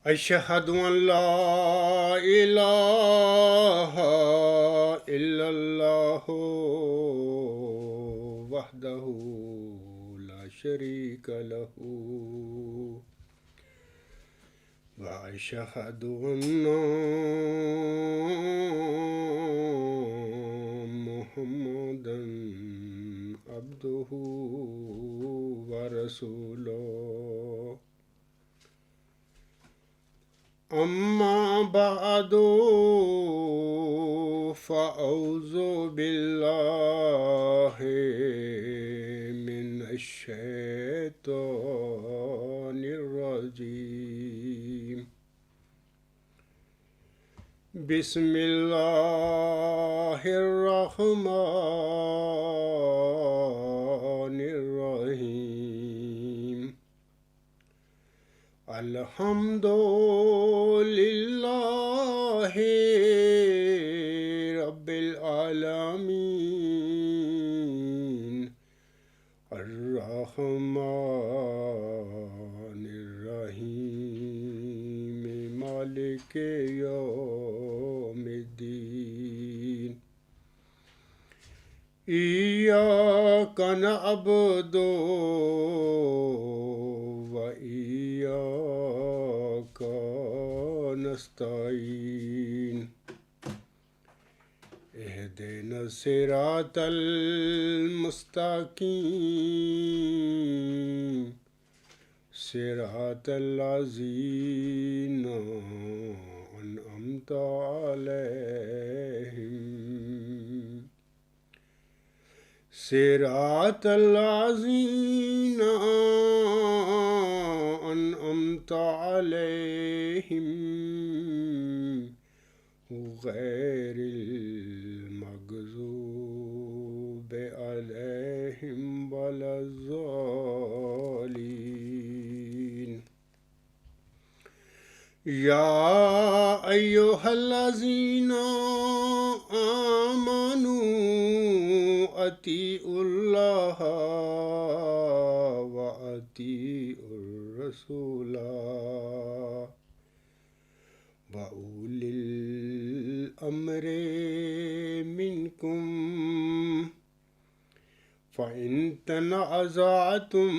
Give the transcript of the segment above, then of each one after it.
أشهد أن لا إله إلا الله وحده لا شريك له وأشهد أن محمدا عبده ورسوله أما بعد فأعوذ بالله من الشيطان الرجيم بسم الله الرحمن الرحيم الحمد لله رب العالمين الرحمن الرحيم مالك يوم الدين إياك نعبد وإياك نستعين اهدنا الصراط المستقيم صراط الذين أنعمت عليهم صراط الذين أنعمت عليهم غير المغضوب عليهم ولا الضالين يا أيها الذين آمنوا أطيعوا الله وأطيعوا الرسول وأولي الأمر منكم فإن تنازعتم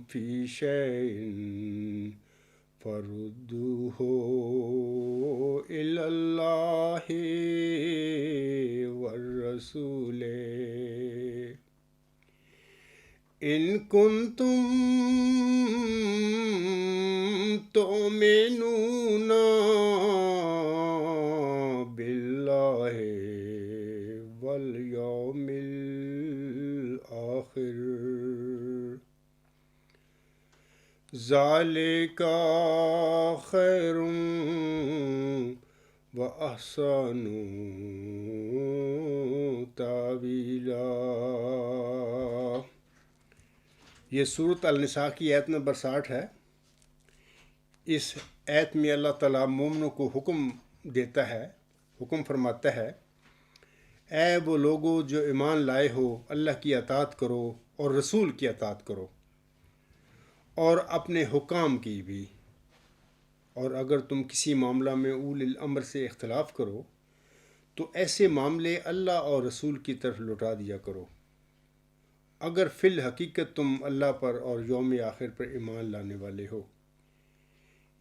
في شيء فردوه إلى الله والرسول إن كنتم تؤمنون بالله واليوم الآخر ذلك خير وأحسن تأویلا۔ یہ سورۃ النساء کی آیت نمبر 60 ہے۔ اس آیت میں اللہ تعالیٰ مومنوں کو حکم دیتا ہے، حکم فرماتا ہے، اے وہ لوگو جو ایمان لائے ہو، اللہ کی اطاعت کرو اور رسول کی اطاعت کرو اور اپنے حکام کی بھی، اور اگر تم کسی معاملہ میں اولی الامر سے اختلاف کرو تو ایسے معاملے اللہ اور رسول کی طرف لوٹا دیا کرو اگر فی الحقیقت تم اللہ پر اور یوم آخر پر ایمان لانے والے ہو۔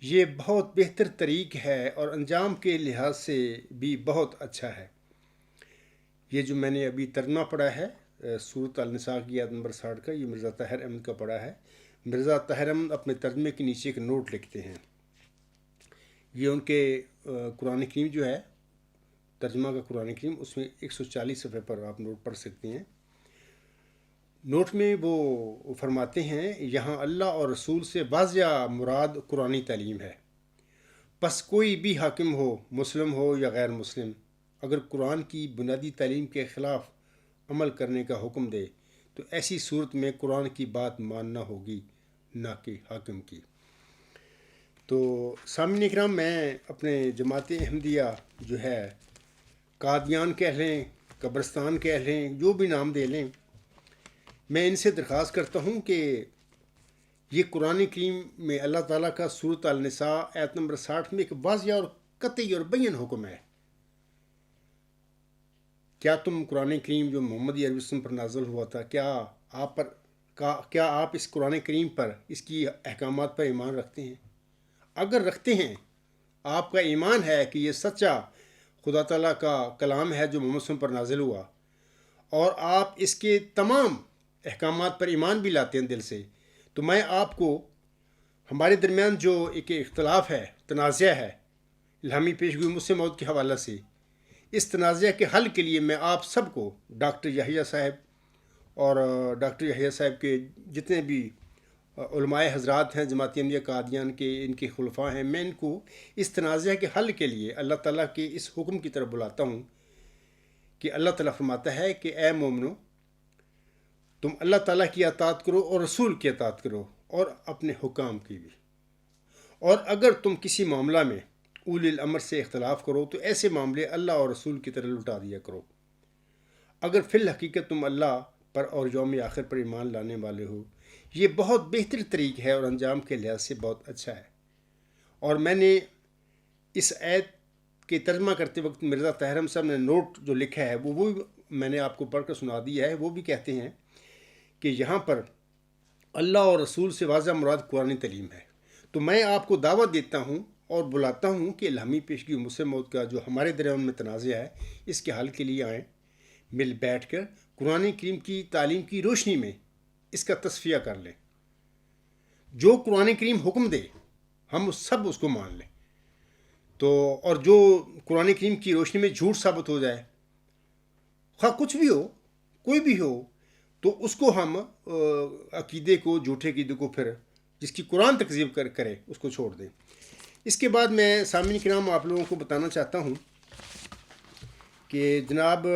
یہ بہت بہتر طریق ہے اور انجام کے لحاظ سے بھی بہت اچھا ہے۔ یہ جو میں نے ابھی ترجمہ پڑھا ہے سورۃ النساء کی آیت نمبر 60 کا، یہ مرزا طاہر احمد کا پڑھا ہے۔ مرزا طاہر احمد اپنے ترجمے کے نیچے ایک نوٹ لکھتے ہیں۔ یہ ان کے قرآن کریم جو ہے، ترجمہ کا قرآن کریم، اس میں 140 صفحے پر آپ نوٹ پڑھ سکتے ہیں۔ نوٹ میں وہ فرماتے ہیں، یہاں اللہ اور رسول سے واضح مراد قرآنی تعلیم ہے۔ پس کوئی بھی حاکم ہو، مسلم ہو یا غیر مسلم، اگر قرآن کی بنیادی تعلیم کے خلاف عمل کرنے کا حکم دے تو ایسی صورت میں قرآن کی بات ماننا ہوگی، نہ کہ حاکم کی۔ تو سامعین اکرام، میں اپنے جماعت احمدیہ جو ہے، قادیان کہہ لیں، قبرستان کہہ لیں، جو بھی نام دے لیں، میں ان سے درخواست کرتا ہوں کہ یہ قرآن کریم میں اللہ تعالیٰ کا سورۃ النساء آیت نمبر 60 میں ایک واضح اور قطعی اور بین حکم ہے. کیا تم قرآن کریم جو محمد عربی وسلم پر نازل ہوا تھا، کیا آپ اس قرآن کریم پر، اس کی احکامات پر ایمان رکھتے ہیں؟ اگر رکھتے ہیں، آپ کا ایمان ہے کہ یہ سچا خدا تعالیٰ کا کلام ہے جو محمد وسلم پر نازل ہوا، اور آپ اس کے تمام احکامات پر ایمان بھی لاتے ہیں دل سے، تو میں آپ کو ہمارے درمیان جو ایک اختلاف ہے، تنازع ہے الہامی پیشگوئی مسلم موت کے حوالے سے، اس تنازع کے حل کے لیے میں آپ سب کو، ڈاکٹر یحییٰ صاحب اور ڈاکٹر یحییٰ صاحب کے جتنے بھی علماء حضرات ہیں جماعت احمدیہ قادیان کے، ان کے خلفاء ہیں، میں ان کو اس تنازع کے حل کے لیے اللہ تعالیٰ کے اس حکم کی طرف بلاتا ہوں کہ اللہ تعالیٰ فرماتا ہے کہ اے مومنو، تم اللہ تعالیٰ کی اطاعت کرو اور رسول کی اطاعت کرو اور اپنے حکام کی بھی. اور اگر تم کسی معاملہ میں اولی الامر سے اختلاف کرو تو ایسے معاملے اللہ اور رسول کی طرح لٹا دیا کرو. اگر فی الحقیقت تم اللہ پر اور یوم آخر پر ایمان لانے والے ہو، یہ بہت بہتر طریق ہے اور انجام کے لحاظ سے بہت اچھا ہے. اور میں نے اس آیت کے ترجمہ کرتے وقت مرزا طاہر احمد صاحب نے نوٹ جو لکھا ہے وہ میں نے آپ کو پڑھ کر سنا دیا ہے. وہ بھی کہتے ہیں کہ یہاں پر اللہ اور رسول سے واضح مراد قرآن تعلیم ہے. تو میں آپ کو دعوت دیتا ہوں اور بلاتا ہوں کہ الہامی پیشگی مسلم موت کا جو ہمارے درمیان میں تنازع ہے، اس کے حل کے لیے آئیں، مل بیٹھ کر قرآن کریم کی تعلیم کی روشنی میں اس کا تصفیہ کر لیں. جو قرآن کریم حکم دے ہم سب اس کو مان لیں. تو اور جو قرآن کریم کی روشنی میں جھوٹ ثابت ہو جائے، خواہ کچھ بھی ہو، کوئی بھی ہو، تو اس کو ہم عقیدے کو، جھوٹے عقیدے کو، پھر جس کی قرآن تکذیب کرے اس کو چھوڑ دیں. اس کے بعد میں سامعین کرام آپ لوگوں کو بتانا چاہتا ہوں کہ جناب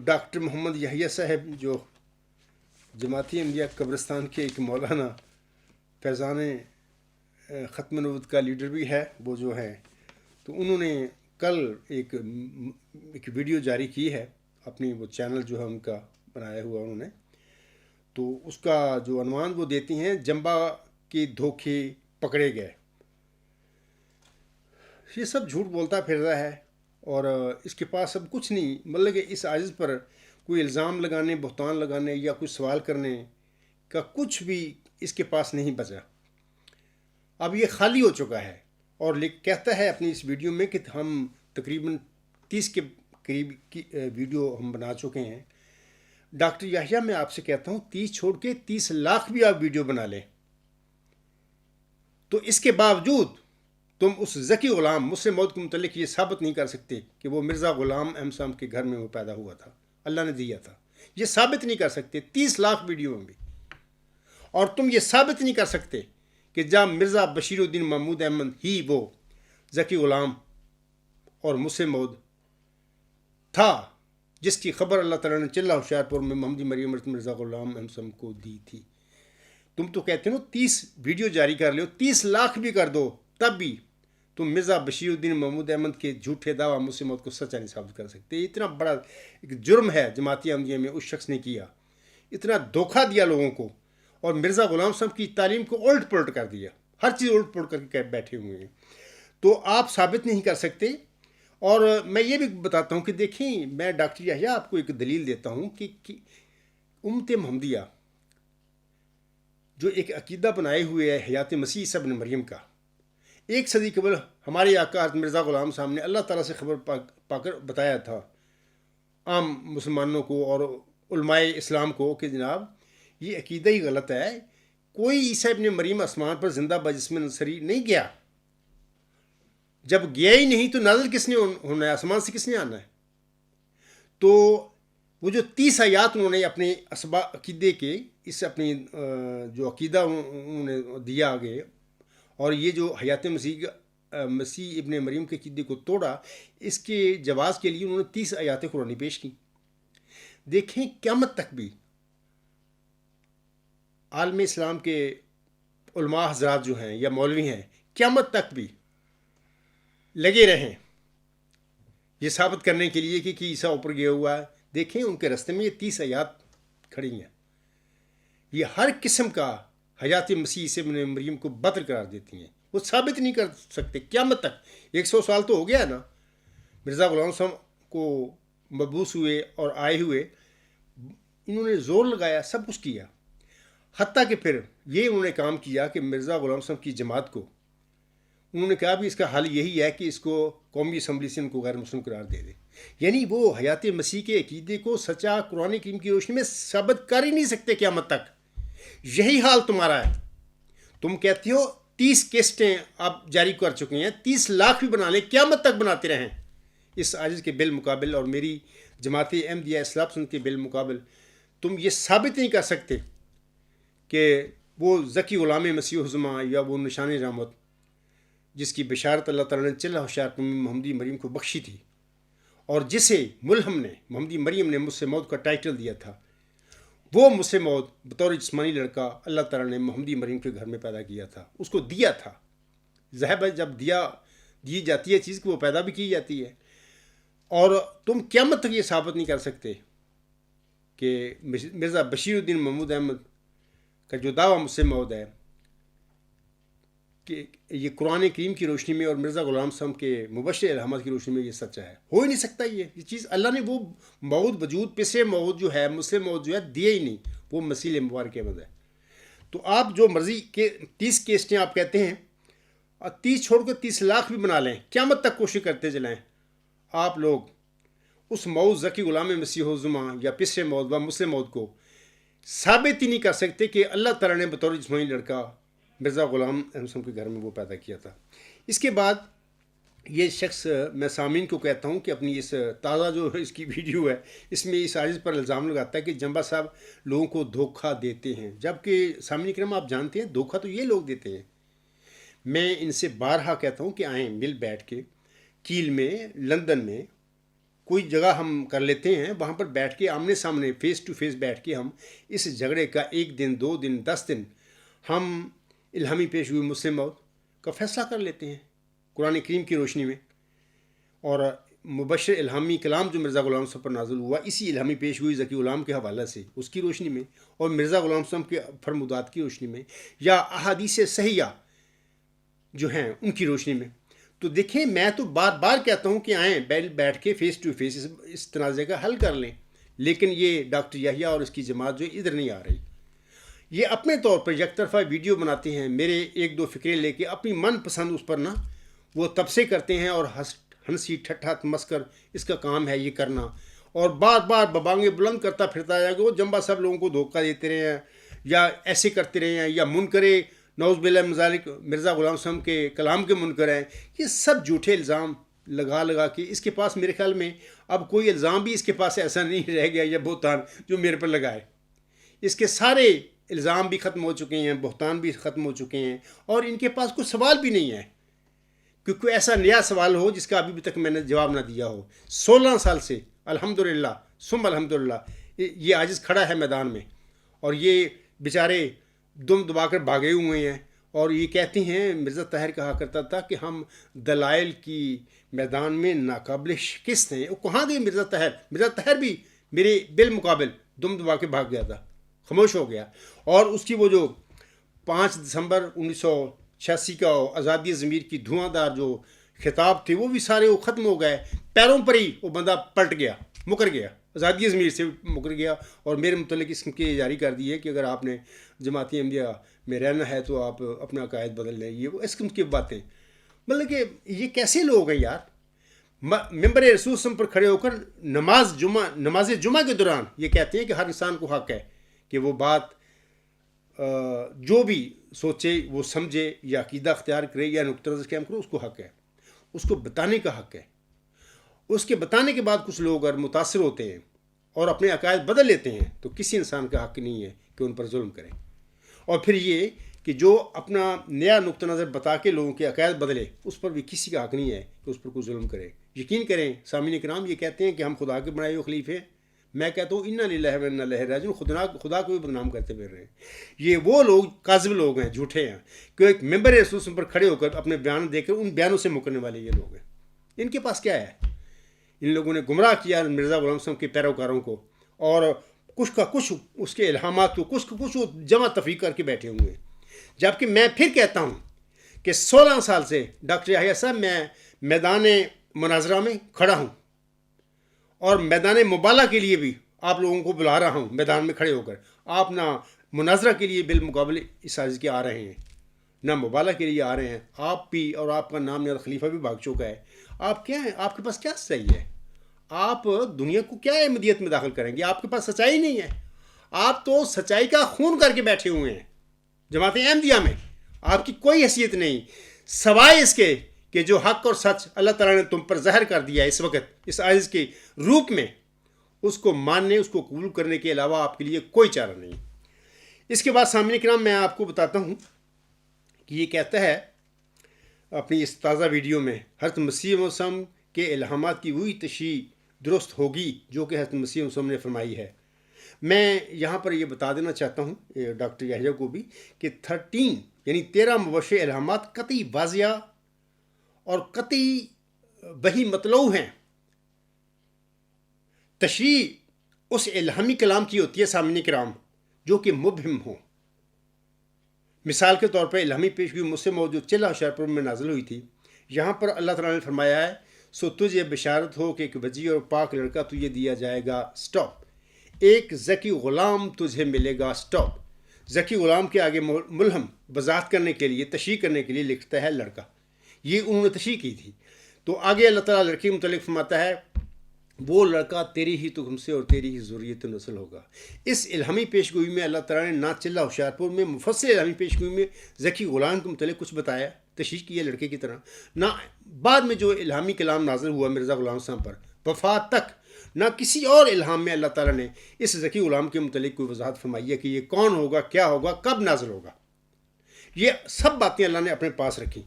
ڈاکٹر محمد یحییٰ صاحب جو جماعت احمدیہ قبرستان کے ایک مولانا فیضان ختم نبوت کا لیڈر بھی ہے، وہ جو ہے، تو انہوں نے کل ایک ویڈیو جاری کی ہے، اپنی وہ چینل جو ہے ان کا بنایا ہوا انہوں نے. تو اس کا جو عنوان وہ دیتی ہیں، جمبا کے دھوکے پکڑے گئے. یہ سب جھوٹ بولتا پھر رہا ہے اور اس کے پاس اب کچھ نہیں، مطلب کہ اس عاجز پر کوئی الزام لگانے، بہتان لگانے یا کوئی سوال کرنے کا کچھ بھی اس کے پاس نہیں بچا. اب یہ خالی ہو چکا ہے اور کہتا ہے اپنی اس ویڈیو میں کہ ہم تقریباً 30 کے قریب کی ویڈیو ہم بنا چکے ہیں. ڈاکٹر یحییٰ میں آپ سے کہتا ہوں 30 چھوڑ کے 30 لاکھ بھی آپ ویڈیو بنا لیں، تو اس کے باوجود تم اس ذکی غلام مسلم موعود کے متعلق یہ ثابت نہیں کر سکتے کہ وہ مرزا غلام احمد صاحب کے گھر میں وہ پیدا ہوا تھا، اللہ نے دیا تھا. یہ ثابت نہیں کر سکتے 30 لاکھ ویڈیو میں بھی. اور تم یہ ثابت نہیں کر سکتے کہ جب مرزا بشیر الدین محمود احمد ہی وہ ذکی غلام اور مسلم موعود تھا جس کی خبر اللہ تعالیٰ نے چلہ ہوشیار پور میں محمدی مریم مرزا غلام احمد صاحب کو دی تھی. تم تو کہتے ہو 30 ویڈیو جاری کر لو، 30 لاکھ بھی کر دو، تب بھی تم مرزا بشیر الدین محمود احمد کے جھوٹے دعویٰ مسلم موعود کو سچا نہیں ثابت کر سکتے. اتنا بڑا ایک جرم ہے جماعت احمدیہ میں اس شخص نے کیا، اتنا دھوکہ دیا لوگوں کو، اور مرزا غلام صاحب کی تعلیم کو الٹ پلٹ کر دیا، ہر چیز الٹ پلٹ کر کے بیٹھے ہوئے ہیں. تو آپ ثابت نہیں کر سکتے. اور میں یہ بھی بتاتا ہوں کہ دیکھیں، میں ڈاکٹر یحییٰ آپ کو ایک دلیل دیتا ہوں کہ امت محمدیہ جو ایک عقیدہ بنائے ہوئے ہے حیات مسیح عیسیٰ ابن مریم کا، 1 صدی قبل ہمارے آقا حضرت مرزا غلام صاحب نے اللہ تعالیٰ سے خبر پا کر بتایا تھا عام مسلمانوں کو اور علماء اسلام کو کہ جناب یہ عقیدہ ہی غلط ہے، کوئی عیسیٰ ابن مریم آسمان پر زندہ بجسم نصری نہیں گیا. جب گیا ہی نہیں تو نازل کس نے ہونا ہے، آسمان سے کس نے آنا ہے؟ تو وہ جو 30 آیات انہوں نے اپنے عقیدے کے، اس اپنی جو عقیدہ انہوں نے دیا آگے، اور یہ جو حیات مسیح ابن مریم کے عقیدے کو توڑا، اس کے جواز کے لیے انہوں نے 30 آیات قرآنی پیش کی. دیکھیں قیامت تک بھی عالم اسلام کے علماء حضرات جو ہیں یا مولوی ہیں، قیامت تک بھی لگے رہیں یہ ثابت کرنے کے لیے کہ عیسیٰ اوپر گیا ہوا ہے. دیکھیں ان کے رستے میں یہ 30 آیات کھڑی ہیں. یہ ہر قسم کا حیات مسیح سے ابن مریم کو بدر قرار دیتی ہیں. وہ ثابت نہیں کر سکتے قیامت تک. 100 سال تو ہو گیا نا مرزا غلام صاحب کو مبعوث ہوئے اور آئے ہوئے. انہوں نے زور لگایا, سب کچھ کیا, حتیٰ کہ پھر یہ انہوں نے کام کیا کہ مرزا غلام صاحب کی جماعت کو انہوں نے کہا بھی اس کا حل یہی ہے کہ اس کو قومی اسمبلی سے ان کو غیر مسلم قرار دے دے. یعنی وہ حیات مسیح کے عقیدے کو سچا قرآن کریم کی روشنی میں ثابت کر ہی نہیں سکتے قیامت تک. یہی حال تمہارا ہے. تم کہتے ہو 30 کیسٹیں آپ جاری کر چکے ہیں, 30 لاکھ بھی بنا لیں, قیامت تک بناتے رہیں. اس عاجز کے بالمقابل اور میری جماعت احمدیہ اصلاح پسند کے بالمقابل تم یہ ثابت نہیں کر سکتے کہ وہ ذکی غلام مسیح الزماں یا وہ نشان رحمت جس کی بشارت اللہ تعالیٰ نے چلہ ہوشیار محمدی مریم کو بخشی تھی اور جسے ملہم نے محمدی مریم نے مسیح موعود کا ٹائٹل دیا تھا, وہ مسیح موعود بطور جسمانی لڑکا اللہ تعالیٰ نے محمدی مریم کے گھر میں پیدا کیا تھا, اس کو دیا تھا. ظاہر ہے جب دی جاتی ہے چیز کو وہ پیدا بھی کی جاتی ہے. اور تم قیامت تک یہ ثابت نہیں کر سکتے کہ مرزا بشیر الدین محمود احمد کا جو دعویٰ مسیح موعود ہے کہ یہ قرآن کریم کی روشنی میں اور مرزا غلام صاحب کے مبشر الہامات کی روشنی میں یہ سچا ہے. ہو ہی نہیں سکتا. یہ چیز اللہ نے وہ موعود وجود پسے موعود جو ہے مسلم موعود جو ہے دیا ہی نہیں. وہ مسیح مبارک احمد ہے. تو آپ جو مرضی کے 30 کیسٹیں آپ کہتے ہیں, 30 چھوڑ کے 30 لاکھ بھی بنا لیں, قیامت تک کوشش کرتے چلائیں, آپ لوگ اس موعود ذکی غلام مسیح الزماں یا پسے موعود و مسلم موعود کو ثابت ہی نہیں کر سکتے کہ اللہ تعالیٰ نے بطور جسمانی لڑکا مرزا غلام احمد کے گھر میں وہ پیدا کیا تھا. اس کے بعد یہ شخص میں سامعین کو کہتا ہوں کہ اپنی اس تازہ جو اس کی ویڈیو ہے اس میں اس عاجز پر الزام لگاتا ہے کہ جمبا صاحب لوگوں کو دھوکہ دیتے ہیں, جبکہ سامعین کرام آپ جانتے ہیں دھوکہ تو یہ لوگ دیتے ہیں. میں ان سے بارہا کہتا ہوں کہ آئیں مل بیٹھ کے کیل میں لندن میں کوئی جگہ ہم کر لیتے ہیں, وہاں پر بیٹھ کے آمنے سامنے فیس ٹو فیس بیٹھ کے ہم اس جھگڑے کا 1 دن 2 دن 10 دن ہم الہامی پیش ہوئی مسلم موعود کا فیصلہ کر لیتے ہیں قرآن کریم کی روشنی میں. اور مبشر الہامی کلام جو مرزا غلام صاحب پر نازل ہوا اسی الہامی پیش ہوئی ذکی غلام کے حوالہ سے اس کی روشنی میں اور مرزا غلام صاحب کے فرمودات کی روشنی میں یا احادیث صحیحہ جو ہیں ان کی روشنی میں. تو دیکھیں میں تو بار بار کہتا ہوں کہ آئیں بیٹھ کے فیس ٹو فیس اس تنازع کا حل کر لیں, لیکن یہ ڈاکٹر یحییٰ اور اس کی جماعت جو ادھر نہیں آ رہی. یہ اپنے طور پر یک طرفہ ویڈیو بناتے ہیں, میرے 1-2 فکرے لے کے اپنی من پسند اس پر نا وہ تبصرے کرتے ہیں اور ہنسی ٹھٹھا مسکر اس کا کام ہے یہ کرنا, اور بار بار ببانگے بلند کرتا پھرتا ہے کہ وہ جمبا صاحب لوگوں کو دھوکہ دیتے رہے ہیں یا ایسے کرتے رہے ہیں یا منکرے نعوذ باللہ من ذالک مرزا غلام صاحب کے کلام کے منکر ہیں. یہ سب جھوٹے الزام لگا کے اس کے پاس میرے خیال میں اب کوئی الزام بھی اس کے پاس ایسا نہیں رہ گیا یا بہتان جو میرے پر لگائے. اس کے سارے الزام بھی ختم ہو چکے ہیں, بہتان بھی ختم ہو چکے ہیں, اور ان کے پاس کوئی سوال بھی نہیں ہے کہ کوئی ایسا نیا سوال ہو جس کا ابھی تک میں نے جواب نہ دیا ہو. 16 سال سے الحمدللہ ثم الحمدللہ یہ عاجز کھڑا ہے میدان میں, اور یہ بیچارے دم دبا کر بھاگے ہوئے ہیں, اور یہ کہتے ہیں مرزا طاہر کہا کرتا تھا کہ ہم دلائل کی میدان میں ناقابل شکست ہیں. وہ کہاں گئے مرزا طاہر؟ مرزا طاہر بھی میرے بالمقابل دم دبا کے بھاگ گیا تھا, خاموش ہو گیا. اور اس کی وہ جو 5 دسمبر 1986 کا آزادی ضمیر کی دھواں دار جو خطاب تھے وہ بھی سارے وہ ختم ہو گئے. پیروں پر ہی وہ بندہ پلٹ گیا, مکر گیا, آزادی ضمیر سے مکر گیا, اور میرے متعلق اس کی جاری کر دی ہے کہ اگر آپ نے جماعت احمدیہ میں رہنا ہے تو آپ اپنا عقائد بدل لیں. یہ وہ اس قسم کی باتیں, مطلب کہ یہ کیسے لوگ ہیں یار. ممبر رسول وسلم پر کھڑے ہو کر نماز جمعہ کے دوران یہ کہتے ہیں کہ ہر انسان کو حق ہے کہ وہ بات جو بھی سوچے وہ سمجھے یا عقیدہ اختیار کرے یا نقطہ نظر قائم کرے, اس کو حق ہے, اس کو بتانے کا حق ہے. اس کے بتانے کے بعد کچھ لوگ اگر متاثر ہوتے ہیں اور اپنے عقائد بدل لیتے ہیں تو کسی انسان کا حق نہیں ہے کہ ان پر ظلم کرے. اور پھر یہ کہ جو اپنا نیا نقطہ نظر بتا کے لوگوں کے عقائد بدلے, اس پر بھی کسی کا حق نہیں ہے کہ اس پر کوئی ظلم کرے. یقین کریں سامعین کرام, یہ کہتے ہیں کہ ہم خدا کے بنائے ہوئے خلیفے ہیں. میں کہتا ہوں انا للہ و انا الیہ راجعون, خدا کو بھی بدنام کرتے پھر رہے ہیں. یہ وہ لوگ کاذب لوگ ہیں, جھوٹے ہیں, کہ ایک ممبر رسول پر کھڑے ہو کر اپنے بیان دے کر ان بیانوں سے مکرنے والے یہ لوگ ہیں. ان کے پاس کیا ہے؟ ان لوگوں نے گمراہ کیا مرزا غلام صاحب کے پیروکاروں کو, اور کچھ کا کچھ اس کے الہامات کو کچھ کا کچھ وہ جمع تفریق کر کے بیٹھے ہوئے ہیں. جبکہ میں پھر کہتا ہوں کہ 16 سال سے ڈاکٹر یحییٰ صاحب میں میدان مناظرہ میں کھڑا ہوں اور میدان مبالہ کے لیے بھی آپ لوگوں کو بلا رہا ہوں میدان میں کھڑے ہو کر. آپ نہ مناظرہ کے لیے بالمقابل اس سازش کے آ رہے ہیں نہ مبالہ کے لیے آ رہے ہیں. آپ بھی اور آپ کا نام نیاد خلیفہ بھی بھاگ چکا ہے. آپ کیا ہیں؟ آپ کے پاس کیا سچائی ہے؟ آپ دنیا کو کیا احمدیت میں داخل کریں گے؟ آپ کے پاس سچائی نہیں ہے. آپ تو سچائی کا خون کر کے بیٹھے ہوئے ہیں جماعت احمدیہ میں. آپ کی کوئی حیثیت نہیں سوائے اس کے کہ جو حق اور سچ اللہ تعالیٰ نے تم پر ظاہر کر دیا ہے اس وقت اس عزیز کے روپ میں، اس کو ماننے، اس کو قبول کرنے کے علاوہ آپ کے لیے کوئی چارہ نہیں. اس کے بعد سامعین کرام میں آپ کو بتاتا ہوں کہ یہ کہتا ہے اپنی اس تازہ ویڈیو میں حضرت مسیح موسم کے الہامات کی وہی تشریح درست ہوگی جو کہ حضرت مسیح موسم نے فرمائی ہے. میں یہاں پر یہ بتا دینا چاہتا ہوں ڈاکٹر یحییٰ کو بھی کہ 13 مبشر الہامات قطعی واضح اور قطعی وہی مطلوع ہیں. تشریح اس الہامی کلام کی ہوتی ہے سامعین کرام جو کہ مبہم ہو. مثال کے طور پر الہامی پیشگوئی مجھ سے موجود چلہ ہوشیارپور میں نازل ہوئی تھی. یہاں پر اللہ تعالیٰ نے فرمایا ہے سو تجھے بشارت ہو کہ ایک وجیح اور پاک لڑکا تجھے دیا جائے گا. اسٹاپ. ایک ذکی غلام تجھے ملے گا. اسٹاپ. ذکی غلام کے آگے ملہم وضاحت کرنے کے لیے تشریح کرنے کے لیے لکھتا ہے لڑکا. یہ انہوں نے تشریح کی تھی. تو آگے اللہ تعالیٰ لڑکے کے متعلق فرماتا ہے وہ لڑکا تیری ہی تخم سے اور تیری ہی ذریت نسل ہوگا. اس الہامی پیشگوئی میں اللہ تعالیٰ نے نہ چلہ ہوشیارپور میں مفصل الہامی پیشگوئی میں ذکی غلام کے متعلق کچھ بتایا، تشریح کی ہے لڑکے کی طرح، نہ بعد میں جو الہامی کلام نازل ہوا مرزا غلام صاحب پر وفات تک نہ کسی اور الہام میں اللہ تعالیٰ نے اس ذکی غلام کے متعلق کوئی وضاحت فرمائی ہے کہ یہ کون ہوگا، کیا ہوگا، کب نازل ہوگا. یہ سب باتیں اللہ نے اپنے پاس رکھی.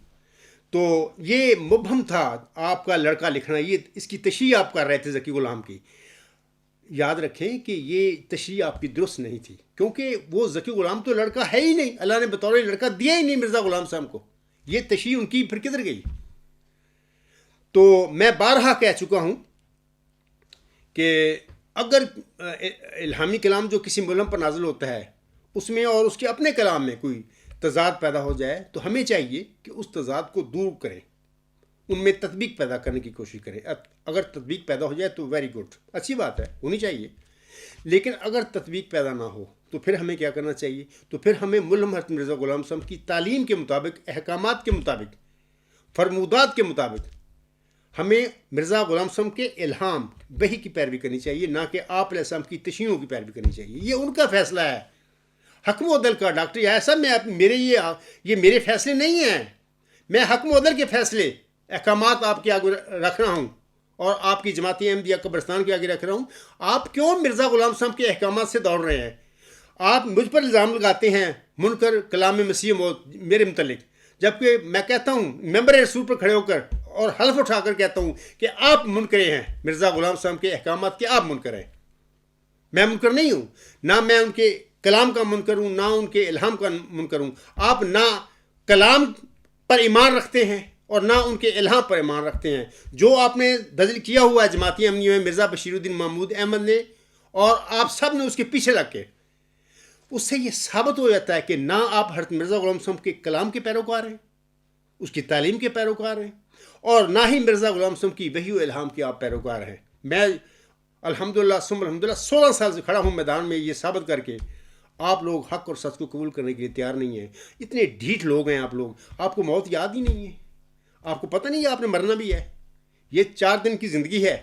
تو یہ مبہم تھا آپ کا لڑکا لکھنا. یہ اس کی تشریح آپ کر رہے تھے ذکی غلام کی. یاد رکھیں کہ یہ تشریح آپ کی درست نہیں تھی کیونکہ وہ ذکی غلام تو لڑکا ہے ہی نہیں. اللہ نے بطور لڑکا دیا ہی نہیں مرزا غلام صاحب کو. یہ تشریح ان کی پھر کدھر گئی؟ تو میں بارہا کہہ چکا ہوں کہ اگر الہامی کلام جو کسی ملہم پر نازل ہوتا ہے اس میں اور اس کے اپنے کلام میں کوئی تضاد پیدا ہو جائے تو ہمیں چاہیے کہ اس تضاد کو دور کریں، ان میں تطبیق پیدا کرنے کی کوشش کریں. اگر تطبیق پیدا ہو جائے تو ویری گڈ، اچھی بات ہے، ہونی چاہیے. لیکن اگر تطبیق پیدا نہ ہو تو پھر ہمیں کیا کرنا چاہیے؟ تو پھر ہمیں ملہم حضرت مرزا غلام صاحب کی تعلیم کے مطابق، احکامات کے مطابق، فرمودات کے مطابق ہمیں مرزا غلام صاحب کے الہام وحی کی پیروی کرنی چاہیے، نہ کہ آپ علیہ السلام کی تشریحوں کی پیروی کرنی چاہیے. یہ ان کا فیصلہ ہے حکم و عدل کا. ڈاکٹر یحییٰ صاحب یہ میرے فیصلے نہیں ہیں. میں حکم و عدل کے فیصلے احکامات آپ کے آگے رکھ رہا ہوں اور آپ کی جماعت احمدیہ قبرستان کے آگے رکھ رہا ہوں. آپ کیوں مرزا غلام صاحب کے احکامات سے دوڑ رہے ہیں؟ آپ مجھ پر الزام لگاتے ہیں منکر کلام مسیح موت میرے متعلق، جبکہ میں کہتا ہوں ممبر رسول پر کھڑے ہو کر اور حلف اٹھا کر کہتا ہوں کہ آپ منکر ہیں مرزا غلام صاحب کے احکامات کے. آپ منکر ہیں، میں منکر نہیں ہوں. نہ میں ان کے کلام کا منکر ہوں، نہ ان کے الہام کا منکر ہوں. آپ نہ کلام پر ایمان رکھتے ہیں اور نہ ان کے الہام پر ایمان رکھتے ہیں. جو آپ نے دزل کیا ہوا ہے جماعتی احمدیہ میں مرزا بشیر الدین محمود احمد نے اور آپ سب نے اس کے پیچھے لگ کے، اس سے یہ ثابت ہو جاتا ہے کہ نہ آپ حضرت مرزا غلام صاحب کے کلام کے پیروکار ہیں، اس کی تعلیم کے پیروکار ہیں، اور نہ ہی مرزا غلام صاحب کی وحی و الہام کے آپ پیروکار ہیں. میں الحمدللہ ثم الحمدللہ 16 سال سے کھڑا ہوں میدان میں یہ ثابت کر کے آپ لوگ حق اور سچ کو قبول کرنے کے لیے تیار نہیں ہیں. اتنے ڈھیٹ لوگ ہیں آپ لوگ. آپ کو موت یاد ہی نہیں ہے، آپ کو پتہ نہیں ہے آپ نے مرنا بھی ہے. یہ 4 دن کی زندگی ہے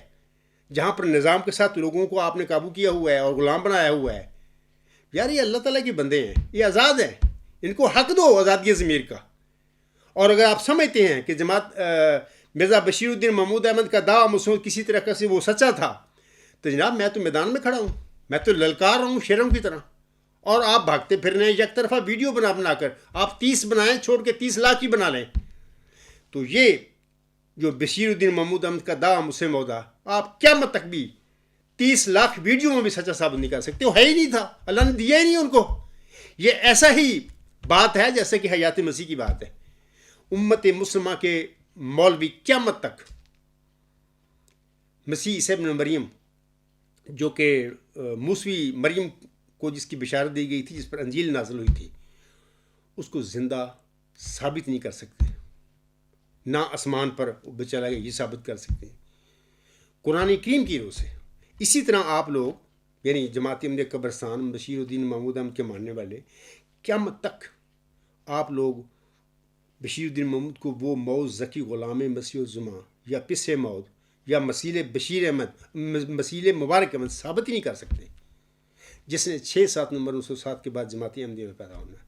جہاں پر نظام کے ساتھ لوگوں کو آپ نے قابو کیا ہوا ہے اور غلام بنایا ہوا ہے. یار یہ اللہ تعالیٰ کے بندے ہیں، یہ آزاد ہیں، ان کو حق دو آزادی ضمیر کا. اور اگر آپ سمجھتے ہیں کہ جماعت مرزا بشیر الدین محمود احمد کا دعویٰ مسلم کسی طرح سے وہ سچا تھا تو جناب میں تو میدان میں کھڑا ہوں، میں تو للکار رہا ہوں شیروں کی طرح، اور آپ بھاگتے پھرنے یک طرفہ ویڈیو بنا کر آپ 30 بنائیں چھوڑ کے 30 لاکھ ہی بنا لیں. تو یہ جو بشیر الدین محمود احمد کا دعویٰ مسلم ہوگا آپ قیامت تک بھی 30 لاکھ ویڈیو میں بھی سچا ثابت نہیں کر سکتے. وہ ہے ہی نہیں تھا، اللہ نے دیا ہی نہیں ان کو. یہ ایسا ہی بات ہے جیسے کہ حیات مسیح کی بات ہے. امت مسلمہ کے مولوی قیامت تک مسیح عیسی ابن مریم جو کہ موسوی مریم کو جس کی بشارت دی گئی تھی، جس پر انجیل نازل ہوئی تھی، اس کو زندہ ثابت نہیں کر سکتے، نہ آسمان پر چلا گیا یہ ثابت کر سکتے ہیں قرآن کریم کی روح سے۔ اسی طرح آپ لوگ یعنی جماعت احمدیہ قبرستان بشیر الدین محمود احمد کے ماننے والے قیامت تک آپ لوگ بشیر الدین محمود کو وہ موت ذکی غلام مسیح الزماں یا پس موت یا مسیل بشیر احمد مسیل مبارک احمد ثابت ہی نہیں کر سکتے، جس نے 6/7 نمبر 1907 کے بعد جماعت احمدیہ میں پیدا ہونا ہے۔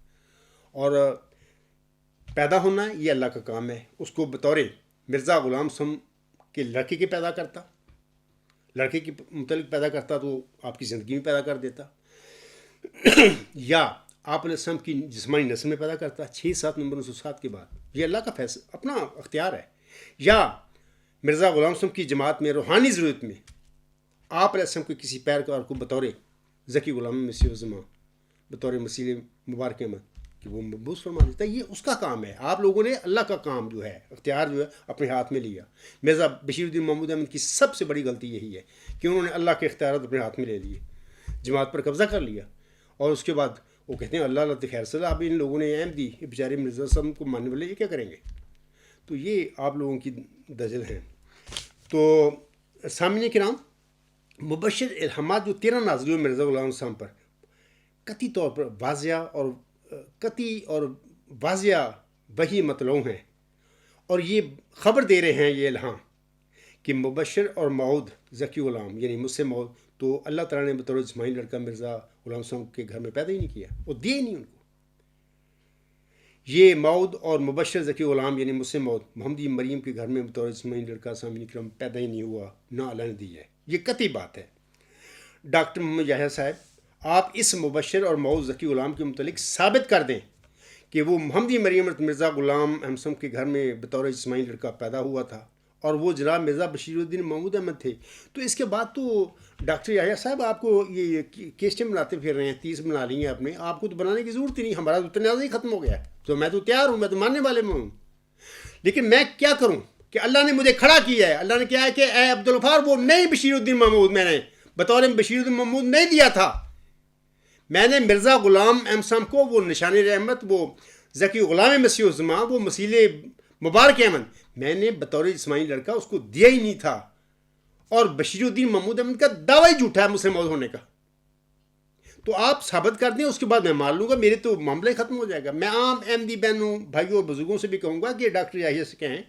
اور پیدا ہونا یہ اللہ کا کام ہے۔ اس کو بطور مرزا غلام سم کے لڑکے کے پیدا کرتا، لڑکے کے متعلق پیدا کرتا تو آپ کی زندگی میں پیدا کر دیتا، یا آپ علیہ السلام کی جسمانی نسل میں پیدا کرتا 6/7 نمبر 1907 کے بعد، یہ اللہ کا فیصلہ اپنا اختیار ہے، یا مرزا غلام سم کی جماعت میں روحانی ضرورت میں آپ علیہ السلام کے کسی پیروکار کو بطور ذکی غلام مسیح الزماں بطور مسیح مبارک احمد کہ وہ مبعوث فرما دیتا ہے۔ یہ اس کا کام ہے۔ آپ لوگوں نے اللہ کا کام جو ہے اختیار جو ہے اپنے ہاتھ میں لیا۔ مرزا بشیر الدین محمود احمد کی سب سے بڑی غلطی یہی ہے کہ انہوں نے اللہ کے اختیارات اپنے ہاتھ میں لے لیے، جماعت پر قبضہ کر لیا، اور اس کے بعد وہ کہتے ہیں اللہ اللہ خیر صلاح، اب ان لوگوں نے احمدی بیچارے مرزا صاحب کو ماننے والے یہ کیا کریں گے؟ تو یہ آپ لوگوں کی دجل ہیں۔ تو سامعین کرام، مبشر الہامات جو 13 نازل ہوئے مرزا غلام صاحب پر قطعی طور پر واضح وحی مطلوع ہیں، اور یہ خبر دے رہے ہیں یہ الہام کہ مبشر اور موعود ذکی غلام یعنی مجھ سے موعود تو اللہ تعالیٰ نے بطور جسمانی لڑکا مرزا غلام صاحب کے گھر میں پیدا ہی نہیں کیا، وہ دیے نہیں ان کو۔ یہ موعود اور مبشر ذکی غلام یعنی مجھ سے موعود محمدی مریم کے گھر میں بطور جسمانی لڑکا سامعین کرام پیدا ہی نہیں ہوا، نہ اللہ نے دی ہے، یہ قطعی بات ہے۔ ڈاکٹر محمد یحییٰ صاحب، آپ اس مبشر اور موعود ذکی غلام کے متعلق ثابت کر دیں کہ وہ محمدی مریم مرزا غلام احمد کے گھر میں بطور جسمانی لڑکا پیدا ہوا تھا، اور وہ جناب مرزا بشیر الدین محمود احمد تھے۔ تو اس کے بعد تو ڈاکٹر یحییٰ صاحب آپ کو یہ کیسٹیں بناتے پھر رہے ہیں، 30 بنا لی ہیں آپ نے، آپ کو تو بنانے کی ضرورت ہی نہیں، ہمارا تو تنازع ہی ختم ہو گیا ہے، تو میں تو تیار ہوں، میں تو ماننے والے میں ہوں، لیکن میں کیا کروں کہ اللہ نے مجھے کھڑا کیا ہے۔ اللہ نے کیا ہے کہ اے عبدالغفار، وہ نہیں بشیر الدین محمود میں نے بطور بشیر الدین محمود نہیں دیا تھا، میں نے مرزا غلام احمد کو وہ نشان رحمت، وہ ذکی غلام مسیح الزماں، وہ مسیل مبارک احمد، میں نے بطور جسمانی لڑکا اس کو دیا ہی نہیں تھا، اور بشیر الدین محمود احمد کا دعویٰ ہی جھوٹا ہے مسلم موت ہونے کا۔ تو آپ ثابت کر دیں، اس کے بعد میں مان لوں گا، میرے تو معاملہ ہی ختم ہو جائے گا۔ میں عام احمدی بہنوں بھائیوں اور بزرگوں سے بھی کہوں گا کہ ڈاکٹر یحییٰ سے کہیں،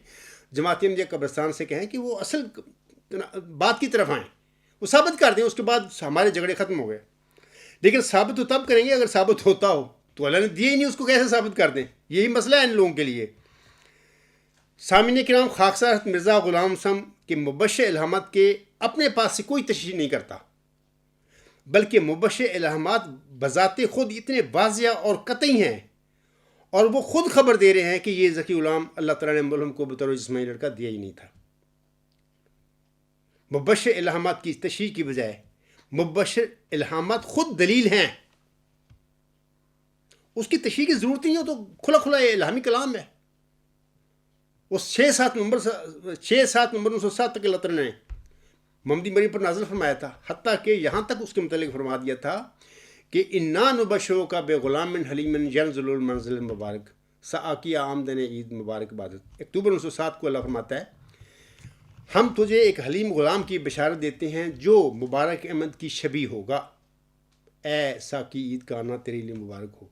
جماعت احمدیہ قبرستان سے کہیں کہ وہ اصل بات کی طرف آئیں، وہ ثابت کر دیں، اس کے بعد ہمارے جھگڑے ختم ہو گئے۔ لیکن ثابت تو تب کریں گے اگر ثابت ہوتا ہو، تو اللہ نے دیے ہی نہیں، اس کو کیسے ثابت کر دیں؟ یہی مسئلہ ہے ان لوگوں کے لیے۔ سامعین کرام، خاکسار حضرت مرزا غلام صاحب کے مبشر الہامات کے اپنے پاس سے کوئی تشریح نہیں کرتا، بلکہ مبشر الہامات بذات خود اتنے واضح اور قطعی ہیں، اور وہ خود خبر دے رہے ہیں کہ یہ ذکی غلام اللہ تعالیٰ نے ملہم کو بطور جسمانی لڑکا دیا ہی نہیں تھا۔ مبشر الہامات کی تشریح کی بجائے مبشر الہامات خود دلیل ہیں، اس کی تشریح کی ضرورت نہیں ہو، تو کھلا کھلا یہ الہامی کلام ہے۔ وہ 6/7 نمبر 1907 تک اللہ تعالیٰ نے محمدی مریم پر نازل فرمایا تھا، حتیٰ کہ یہاں تک اس کے متعلق فرما دیا تھا کہ انا نبشرک بغلام حلیم ینزل المنزل المبارک سآکی آمدن عید مبارک عبادت۔ اکتوبر 1907 کو اللہ فرماتا ہے، ہم تجھے ایک حلیم غلام کی بشارت دیتے ہیں جو مبارک احمد کی شبیہ ہوگا، اے ساکی عید کا آنا تیرے لیے مبارک ہو۔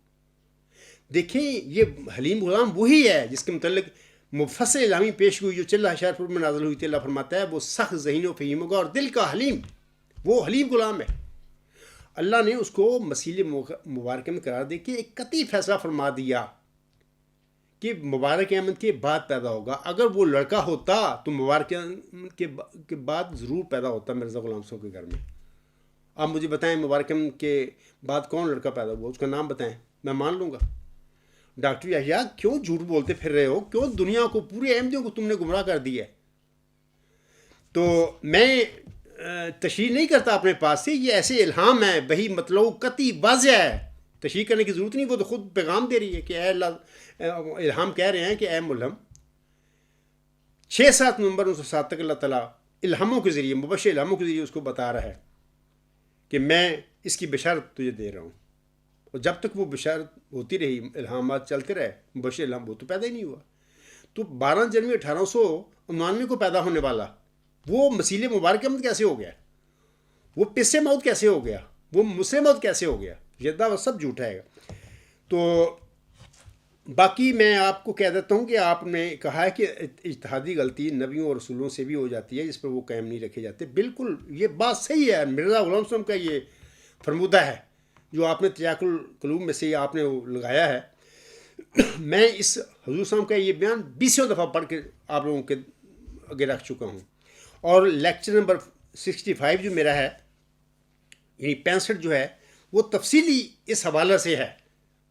دیکھیں، یہ حلیم غلام وہی ہے جس کے متعلق مفصل الہامی پیش ہوئی جو چلہ اشار میں نازل ہوئی تھی۔ اللہ فرماتا ہے وہ سخت ذہین و فہیم ہوگا اور دل کا حلیم، وہ حلیم غلام ہے۔ اللہ نے اس کو مسیل مبارک میں قرار دے کے ایک قطعی فیصلہ فرما دیا کہ مبارک احمد کے بعد پیدا ہوگا۔ اگر وہ لڑکا ہوتا تو مبارک احمد کے بعد ضرور پیدا ہوتا مرزا غلام صاحب کے گھر میں۔ آپ مجھے بتائیں مبارک احمد کے بعد کون لڑکا پیدا ہوا، اس کا نام بتائیں، میں مان لوں گا۔ ڈاکٹر یحییٰ کیوں جھوٹ بولتے پھر رہے ہو، کیوں دنیا کو پورے احمدیوں کو تم نے گمراہ کر دیا ہے؟ تو میں تشریح نہیں کرتا اپنے پاس سے، یہ ایسے الہام ہے، وہی مطلوع قطعی واضح ہے، تشریح کرنے کی ضرورت نہیں، وہ تو خود پیغام دے رہی ہے کہ اے اللہ، الہام کہہ رہے ہیں کہ اے ملہم۔ 6/7 نومبر 1907 تک اللہ تعالیٰ الہاموں کے ذریعے، مبشر الہاموں کے ذریعے اس کو بتا رہا ہے کہ میں اس کی بشارت تجھے دے رہا ہوں، اور جب تک وہ بشارت ہوتی رہی، الہامات چلتے رہے، مبشر الہام، وہ تو پیدا ہی نہیں ہوا. تو 12 جنوری 1899 کو پیدا ہونے والا وہ مسیح مبارک احمد کیسے ہو گیا؟ وہ پس موت کیسے ہو گیا؟ وہ مسلم موت کیسے ہو گیا؟ یہ دعویٰ سب جھوٹا ہے. تو باقی میں آپ کو کہہ دیتا ہوں کہ آپ نے کہا ہے کہ اجتہادی غلطی نبیوں اور رسولوں سے بھی ہو جاتی ہے، جس پر وہ قائم نہیں رکھے جاتے. بالکل یہ بات صحیح ہے. مرزا غلام وسلم کا یہ فرمودہ ہے جو آپ نے تیاق القلوب میں سے آپ نے لگایا ہے. میں اس حضور صاحب کا یہ بیان 20 دفعہ پڑھ کے آپ لوگوں کے آگے رکھ چکا ہوں. اور لیکچر نمبر 65 جو میرا ہے، یعنی 65 جو ہے، وہ تفصیلی اس حوالے سے ہے.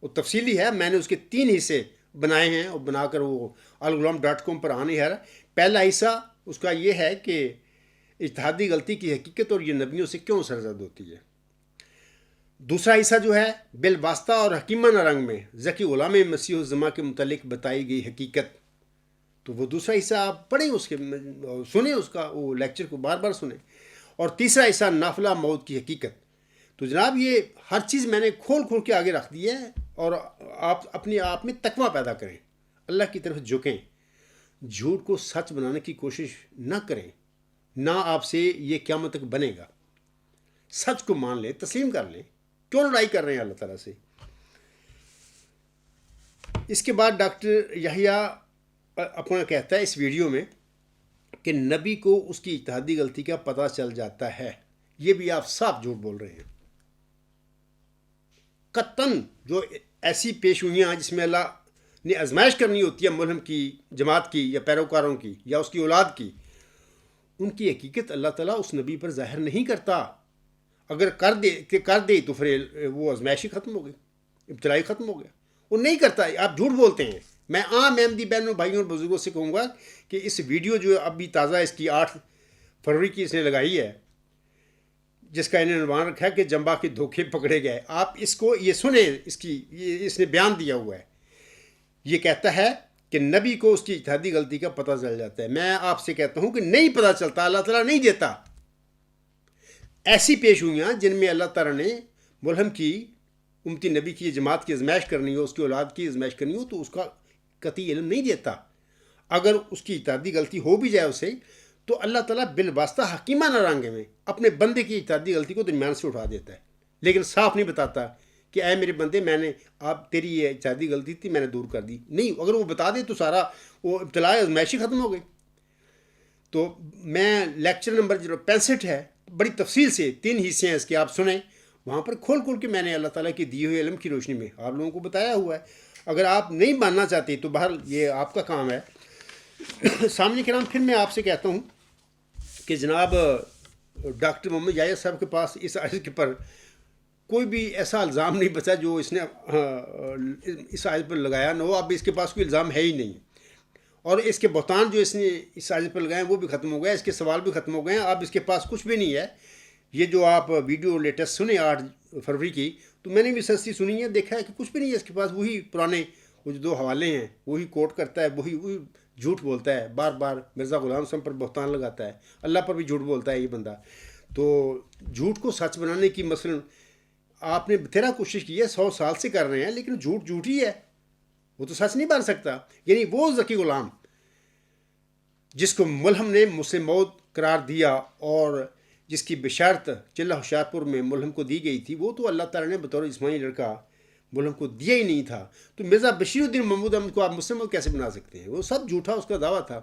وہ تفصیلی ہے. میں نے اس کے 3 حصے بنائے ہیں اور بنا کر وہ algolam.com پر آنے ہے. پہلا حصہ اس کا یہ ہے کہ اجتہادی غلطی کی حقیقت اور یہ نبیوں سے کیوں سرزد ہوتی ہے. دوسرا حصہ جو ہے بالواسطہ اور حکیمانہ رنگ میں ذکی غلام مسیح الزماں کے متعلق بتائی گئی حقیقت. تو وہ دوسرا حصہ آپ پڑھیں، اس کے سنیں، اس کا وہ لیکچر کو بار بار سنیں. اور تیسرا حصہ نافلہ موت کی حقیقت. تو جناب یہ ہر چیز میں نے کھول کے آگے رکھ دی ہے. اور آپ اپنے آپ میں تقویٰ پیدا کریں، اللہ کی طرف جھکیں، جھوٹ کو سچ بنانے کی کوشش نہ کریں. نہ آپ سے یہ قیامت تک بنے گا. سچ کو مان لیں، تسلیم کر لیں. کیوں لڑائی کر رہے ہیں اللہ تعالیٰ سے؟ اس کے بعد ڈاکٹر یحییٰ اپنا کہتا ہے اس ویڈیو میں کہ نبی کو اس کی اجتہادی غلطی کا پتہ چل جاتا ہے. یہ بھی آپ صاف جھوٹ بول رہے ہیں. قطعاً جو ایسی پیشگوئیاں جس میں اللہ نے آزمائش کرنی ہوتی ہے ملہم کی، جماعت کی یا پیروکاروں کی یا اس کی اولاد کی، ان کی حقیقت اللہ تعالیٰ اس نبی پر ظاہر نہیں کرتا. اگر کر دے تو پھر وہ آزمائش ہی ختم ہو گئی، ابتلائی ختم ہو گیا. وہ نہیں کرتا. آپ جھوٹ بولتے ہیں. میں عام احمدی بہنوں، بھائیوں اور بزرگوں سے کہوں گا کہ اس ویڈیو جو اب بھی تازہ اس کی 8 فروری کی اس نے لگائی ہے، جس کا انہیں عنوان رکھا ہے کہ جمبا کے دھوکے پکڑے گئے. آپ اس کو یہ سنیں. اس نے بیان دیا ہوا ہے. یہ کہتا ہے کہ نبی کو اس کی اجتہادی غلطی کا پتہ چل جاتا ہے. میں آپ سے کہتا ہوں کہ نہیں پتہ چلتا. اللہ تعالیٰ نہیں دیتا. ایسی پیشگوئیاں جن میں اللہ تعالیٰ نے ملہم کی، امتی نبی کی جماعت کی آزمائش کرنی ہو، اس کی اولاد کی آزمائش کرنی ہو، تو اس کا قطعی علم نہیں دیتا. اگر اس کی اجتہادی غلطی ہو بھی جائے اسے، تو اللہ تعالیٰ بالواسطہ حکیمانہ رنگ میں اپنے بندے کی اجتہادی غلطی کو درمیان سے اٹھا دیتا ہے. لیکن صاف نہیں بتاتا کہ اے میرے بندے، میں نے تیری یہ اجتہادی غلطی تھی، میں نے دور کر دی. نہیں، اگر وہ بتا دے تو سارا وہ ابتلاء آزمائش ہی ختم ہو گئی. تو میں لیکچر نمبر جو 65 ہے، بڑی تفصیل سے 3 حصے ہیں اس کے، آپ سنیں. وہاں پر کھول کے میں نے اللہ تعالیٰ کی دی ہوئے علم کی روشنی میں آپ لوگوں کو بتایا ہوا ہے. اگر آپ نہیں ماننا چاہتے تو بہرحال یہ آپ کا کام ہے. سامنے کرام، پھر میں آپ سے کہتا ہوں کہ جناب ڈاکٹر محمد یحییٰ صاحب کے پاس اس آیت کے پر کوئی بھی ایسا الزام نہیں بچا جو اس نے اس آیت پر لگایا نہ ہو. اب اس کے پاس کوئی الزام ہے ہی نہیں. اور اس کے بہتان جو اس نے اس آیت پر لگائے وہ بھی ختم ہو گئے. اس کے سوال بھی ختم ہو گئے ہیں. اب اس کے پاس کچھ بھی نہیں ہے. یہ جو آپ ویڈیو لیٹسٹ سنیں 8 فروری کی، تو میں نے بھی سستی سنی ہے، دیکھا ہے کہ کچھ بھی نہیں ہے اس کے پاس. وہی پرانے وہ جو 2 حوالے ہیں وہی کوٹ کرتا ہے، وہی جھوٹ بولتا ہے. بار بار مرزا غلام وسلم پر بہتان لگاتا ہے. اللہ پر بھی جھوٹ بولتا ہے یہ بندہ. تو جھوٹ کو سچ بنانے کی مثلاً آپ نے بتھیرا کوشش کی ہے، 100 سال سے کر رہے ہیں، لیکن جھوٹ ہی ہے. وہ تو سچ نہیں بن سکتا. یعنی وہ ذکی غلام جس کو ملہم نے مسلم موت قرار دیا اور جس کی بشارت چلہ ہوشیارپور میں ملہم کو دی گئی تھی، وہ تو اللہ تعالیٰ نے بطور اسماعیلی لڑکا ملہم کو دیا ہی نہیں تھا. تو مرزا بشیر الدین محمود احمد کو آپ مسلم موت کیسے بنا سکتے ہیں؟ وہ سب جھوٹا اس کا دعویٰ تھا.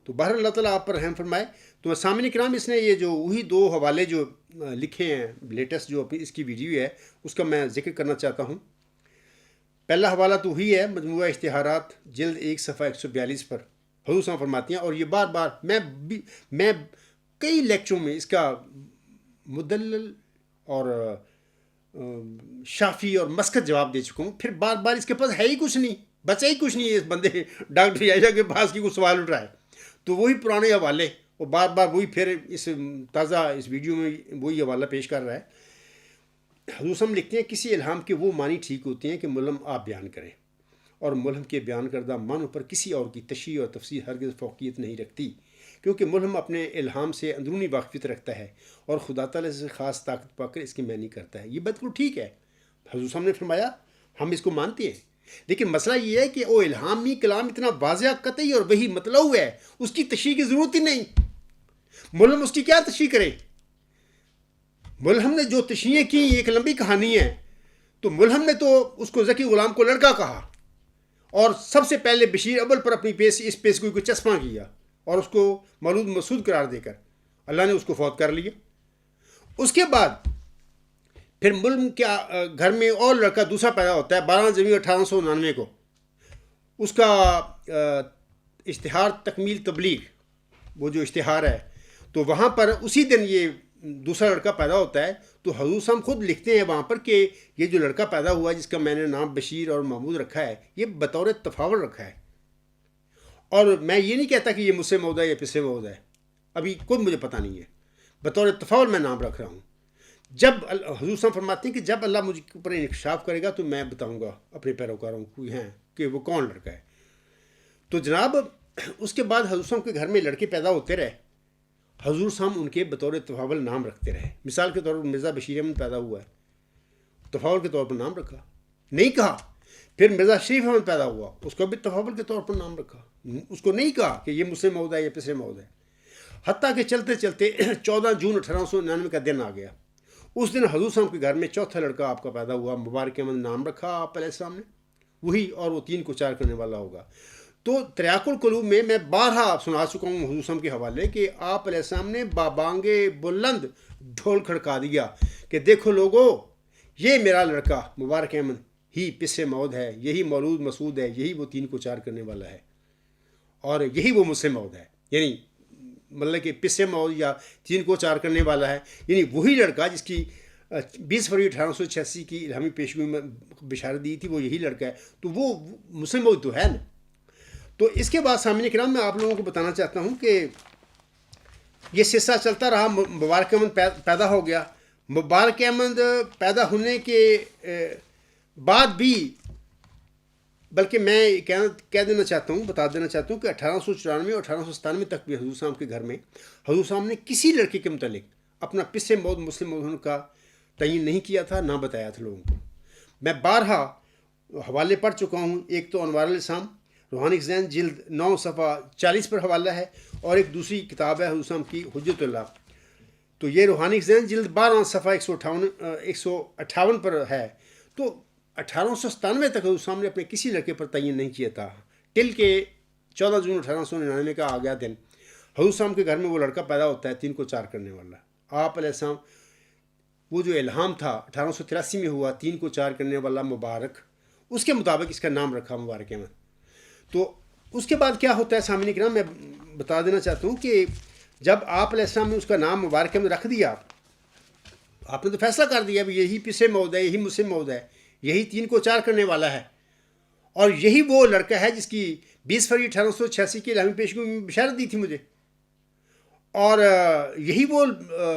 تو بہرحال اللہ تعالیٰ آپ پر رحم فرمائے. تو سامعین کرام، اس نے یہ جو وہی 2 حوالے جو لکھے ہیں لیٹسٹ جو اس کی ویڈیو ہے، اس کا میں ذکر کرنا چاہتا ہوں. پہلا حوالہ تو وہی ہے، مجموعہ اشتہارات جلد 1 صفحہ 142 پر حضور صاحب فرماتی ہیں. اور یہ بار بار میں کئی لیکچروں میں اس کا مدلل اور شافی اور مسکت جواب دے چکا ہوں. پھر بار بار اس کے پاس ہے ہی کچھ نہیں، بچا ہی کچھ نہیں ہے اس بندے ڈاکٹر یحییٰ کے پاس کی کوئی سوال اٹھ رہا ہے. تو وہی پرانے حوالے وہ بار بار وہی پھر اس تازہ اس ویڈیو میں وہی حوالہ پیش کر رہا ہے. حضور صاحب لکھتے ہیں کسی الہام کے وہ معنی ٹھیک ہوتے ہیں کہ ملہم آپ بیان کریں، اور ملہم کے بیان کردہ معنوں پر کسی اور کی تشریح اور تفسیر ہرگز فوقیت نہیں رکھتی، کیونکہ ملہم اپنے الہام سے اندرونی واقفیت رکھتا ہے اور خدا تعالیٰ سے خاص طاقت پا کر اس کی معنی کرتا ہے. یہ بالکل ٹھیک ہے. حضور صاحب نے فرمایا ہم اس کو مانتے ہیں، لیکن مسئلہ یہ ہے کہ وہ الہامی کلام اتنا واضح، قطعی اور وہی مطلوع ہے، اس کی تشریح کی ضرورت ہی نہیں، ملہم اس کی کیا تشریح کرے؟ ملہم نے جو تشریح کی ایک لمبی کہانی ہے، تو ملہم نے تو اس کو ذکی غلام کو لڑکا کہا، اور سب سے پہلے بشیر اول پر اپنی اس پیشگوئی کو چسپاں کیا، اور اس کو مولود مسعود قرار دے کر اللہ نے اس کو فوت کر لیا۔ اس کے بعد پھر ملہم کے گھر میں اور لڑکا دوسرا پیدا ہوتا ہے 12 جنوری 1899 کو، اس کا اشتہار تکمیل تبلیغ، وہ جو اشتہار ہے، تو وہاں پر اسی دن یہ دوسرا لڑکا پیدا ہوتا ہے۔ تو حضور صاحب خود لکھتے ہیں وہاں پر کہ یہ جو لڑکا پیدا ہوا جس کا میں نے نام بشیر اور محمود رکھا ہے، یہ بطور تفاول رکھا ہے، اور میں یہ نہیں کہتا کہ یہ مجھ سے مود ہے یا پس سے مود ہے، ابھی خود مجھے پتہ نہیں ہے، بطور تفاول میں نام رکھ رہا ہوں۔ جب حضور صاحب فرماتے ہیں کہ جب اللہ مجھ کے اوپر انکشاف کرے گا تو میں بتاؤں گا اپنے پیروکاروں کو ہیں کہ وہ کون لڑکا ہے۔ تو جناب اس کے بعد حضور صاحب کے گھر میں لڑکے پیدا ہوتے رہے، حضور صاحب ان کے بطور تفاول نام رکھتے رہے۔ مثال کے طور پر مرزا بشیر احمد پیدا ہوا ہے، تفاول کے طور پر نام رکھا، نہیں کہا۔ پھر مرزا شریف احمد پیدا ہوا، اس کو بھی تفاول کے طور پر نام رکھا، اس کو نہیں کہا کہ یہ مجھ سے مود ہے یا پس سے مود ہے۔ حتیٰ کہ چلتے چلتے 14 جون 1899 کا دن آ گیا، اس دن حضور صاحب کے گھر میں چوتھا لڑکا آپ کا پیدا ہوا، مبارک احمد نام رکھا آپ علیہ السلام نے، وہی، اور وہ 3 کو 4 کرنے والا ہوگا۔ تو تریاق القلوب میں بارہا سنا چکا ہوں حضور صاحب کے حوالے کہ آپ علیہ السلام نے بابانگ بلند ڈھول کھڑکا دیا کہ دیکھو لوگو، یہ میرا لڑکا مبارک احمد ہی پس سے مود ہے، یہی مولود مسعود ہے، یہی وہ 3 کو 4 کرنے والا ہے، اور یہی وہ مجھ سے مود ہے، یعنی مطلب کہ پس سے مود یا 3 کو 4 کرنے والا ہے، یعنی وہی لڑکا جس کی 20 فروری 1886 کی الہامی پیشگوئی میں بشارت دی تھی، وہ یہی لڑکا ہے، تو وہ مجھ سے مود تو ہے نا۔ تو اس کے بعد سامعین کرام میں آپ لوگوں کو بتانا چاہتا ہوں کہ یہ سلسلہ چلتا رہا، مبارک احمد پیدا ہو گیا۔ مبارک احمد پیدا ہونے کے بعد بھی، بلکہ میں کہہ دینا چاہتا ہوں، بتا دینا چاہتا ہوں کہ 1894 اور 1897 تک بھی حضور صاحب کے گھر میں حضور صاحب نے کسی لڑکے کے متعلق اپنا پس سے مود مسلم مود ہونے کا تعین نہیں کیا تھا، نہ بتایا تھا لوگوں کو۔ میں بارہا حوالے پڑھ چکا ہوں، ایک تو انوار الاسلام روحانی ذہن جلد 9 صفحہ 40 پر حوالہ ہے، اور ایک دوسری کتاب ہے حضور صاحب کی حجت اللہ، تو یہ روحانی ذہن جلد 12 صفحہ 158 پر ہے۔ تو 1897 تک حضور صاحب نے اپنے کسی لڑکے پر تعین نہیں کیا تھا، ٹل کے 14 جون 1899 کا آ گیا دن، حضور صاحب کے گھر میں وہ لڑکا پیدا ہوتا ہے 3 کو 4 کرنے والا۔ آپ علیہ السلام وہ جو الہام تھا 1883 میں ہوا 3 کو 4 کرنے والا مبارک، اس کے مطابق اس کا نام رکھا مبارک احمد۔ تو اس کے بعد کیا ہوتا ہے سامعین کرام، میں بتا دینا چاہتا ہوں کہ جب آپ علیہ السلام نے اس کا نام مبارک احمد رکھ دیا، آپ نے تو فیصلہ کر دیا بھی یہی پس سے مود ہے، یہی مجھ سے مود ہے، یہی 3 کو 4 کرنے والا ہے، اور یہی وہ لڑکا ہے جس کی 20 فروری 1886 کی الہامی پیشگوئی میں بشارت دی تھی مجھے، اور یہی وہ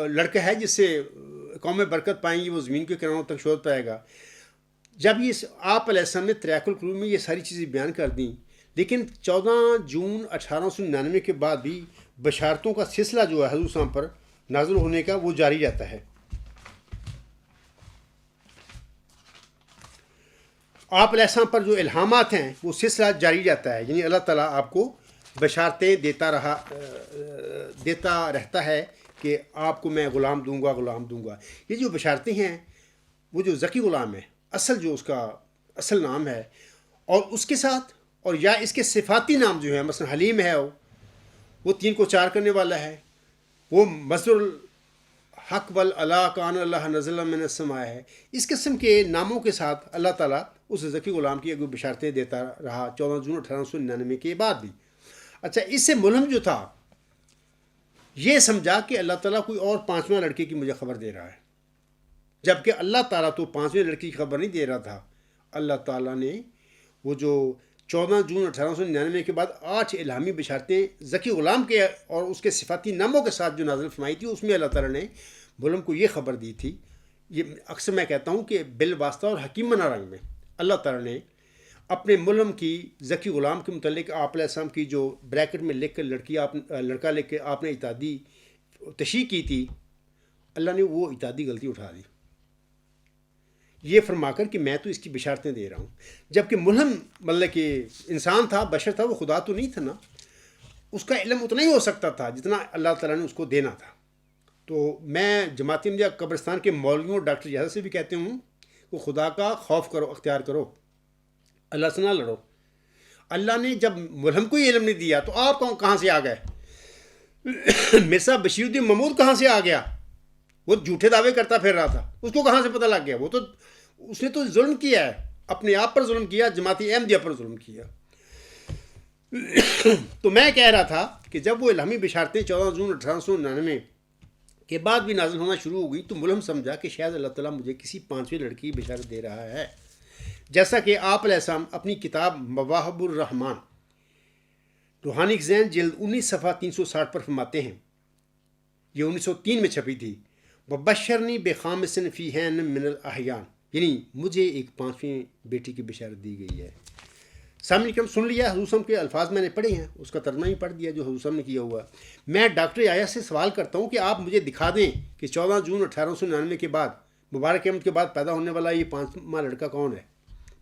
لڑکا ہے جس سے قوم برکت پائیں گی، وہ زمین کے کناروں تک شہرت پائے گا۔ جب یہ آپ علیہ السلام نے تریاق القلوب میں یہ ساری چیزیں بیان کر دیں، لیکن 14 جون 1899 کے بعد بھی بشارتوں کا سلسلہ جو ہے حضور صاحب پر نازل ہونے کا وہ جاری رہتا ہے۔ آپ علیہ السلام پر جو الہامات ہیں وہ سلسلہ جاری رہتا ہے، یعنی اللہ تعالیٰ آپ کو بشارتیں دیتا رہتا ہے کہ آپ کو میں غلام دوں گا، غلام دوں گا۔ یہ جو بشارتیں ہیں وہ جو ذکی غلام ہے، اصل جو اس کا اصل نام ہے، اور اس کے ساتھ اور یا اس کے صفاتی نام جو ہے، مثلا حلیم ہے، وہ 3 کو 4 کرنے والا ہے، وہ مصدر الحق والعلا کان اللہ نزل من السماء ہے۔ اس قسم کے ناموں کے ساتھ اللہ تعالیٰ اس ذکی غلام کی اگو بشارتیں دیتا رہا 14 جون 1899 کے بعد بھی۔ اچھا، اس سے ملہم جو تھا یہ سمجھا کہ اللہ تعالیٰ کوئی اور 5واں لڑکے کی مجھے خبر دے رہا ہے، جبکہ اللہ تعالیٰ تو 5ویں لڑکی کی خبر نہیں دے رہا تھا۔ اللہ تعالیٰ نے وہ جو 14 جون 1899 کے بعد 8 الہامی بشارتیں ذکی غلام کے اور اس کے صفاتی ناموں کے ساتھ جو نازل فرمائی تھی، اس میں اللہ تعالیٰ نے ملہم کو یہ خبر دی تھی۔ یہ اکثر میں کہتا ہوں کہ بالواسطہ اور حکیمانہ رنگ میں اللہ تعالیٰ نے اپنے ملہم کی ذکی غلام کے متعلق آپ علیہ السلام کی جو بریکٹ میں لکھ کر لڑکا لکھ کے آپ نے اتحادی تشریح کی تھی، اللہ نے وہ اتحادی غلطی اٹھا دی۔ یہ فرما کر کہ میں تو اس کی بشارتیں دے رہا ہوں. جبکہ ملہم مطلب کہ انسان تھا، بشر تھا، وہ خدا تو نہیں تھا نا. اس کا علم اتنا ہی ہو سکتا تھا جتنا اللہ تعالیٰ نے اس کو دینا تھا. تو میں جماعت احمدیہ قبرستان کے مولویوں اور ڈاکٹر جہاز سے بھی کہتے ہوں وہ خدا کا خوف کرو، اختیار کرو، اللہ سے نہ لڑو. اللہ نے جب ملہم کو ہی علم نہیں دیا تو آپ کہاں سے آ گئے؟ مرزا بشیر الدین محمود کہاں سے آ گیا؟ وہ جھوٹے دعوے کرتا پھر رہا تھا، اس کو کہاں سے پتہ لگ گیا؟ اس نے تو ظلم کیا ہے، اپنے آپ پر ظلم کیا، جماعت احمدیہ پر ظلم کیا. تو میں کہہ رہا تھا کہ جب وہ الہامی بشارتیں 14 جون 1899 کے بعد بھی نازل ہونا شروع ہو گئی تو ملہم سمجھا کہ شاید اللہ تعالیٰ مجھے کسی 5ویں لڑکی کی بشارت دے رہا ہے. جیسا کہ آپ علیہ السلام اپنی کتاب مواہب الرحمان روحانی ذہن جلد 19 صفحہ 360 پر فرماتے ہیں. یہ 1903 میں چھپی تھی. وبشرنی بخامس فیہن من الاحیان، یعنی مجھے ایک 5ویں بیٹی کی بشارت دی گئی ہے. سامنے کرم سن لیا، حضور صلی اللہ علیہ وسلم کے الفاظ میں نے پڑھے ہیں، اس کا ترجمہ ہی پڑھ دیا جو حضور صلی اللہ علیہ وسلم نے کیا ہوا. میں ڈاکٹر یحییٰ سے سوال کرتا ہوں کہ آپ مجھے دکھا دیں کہ 14 جون 1899 کے بعد مبارک احمد کے بعد پیدا ہونے والا یہ 5واں لڑکا کون ہے؟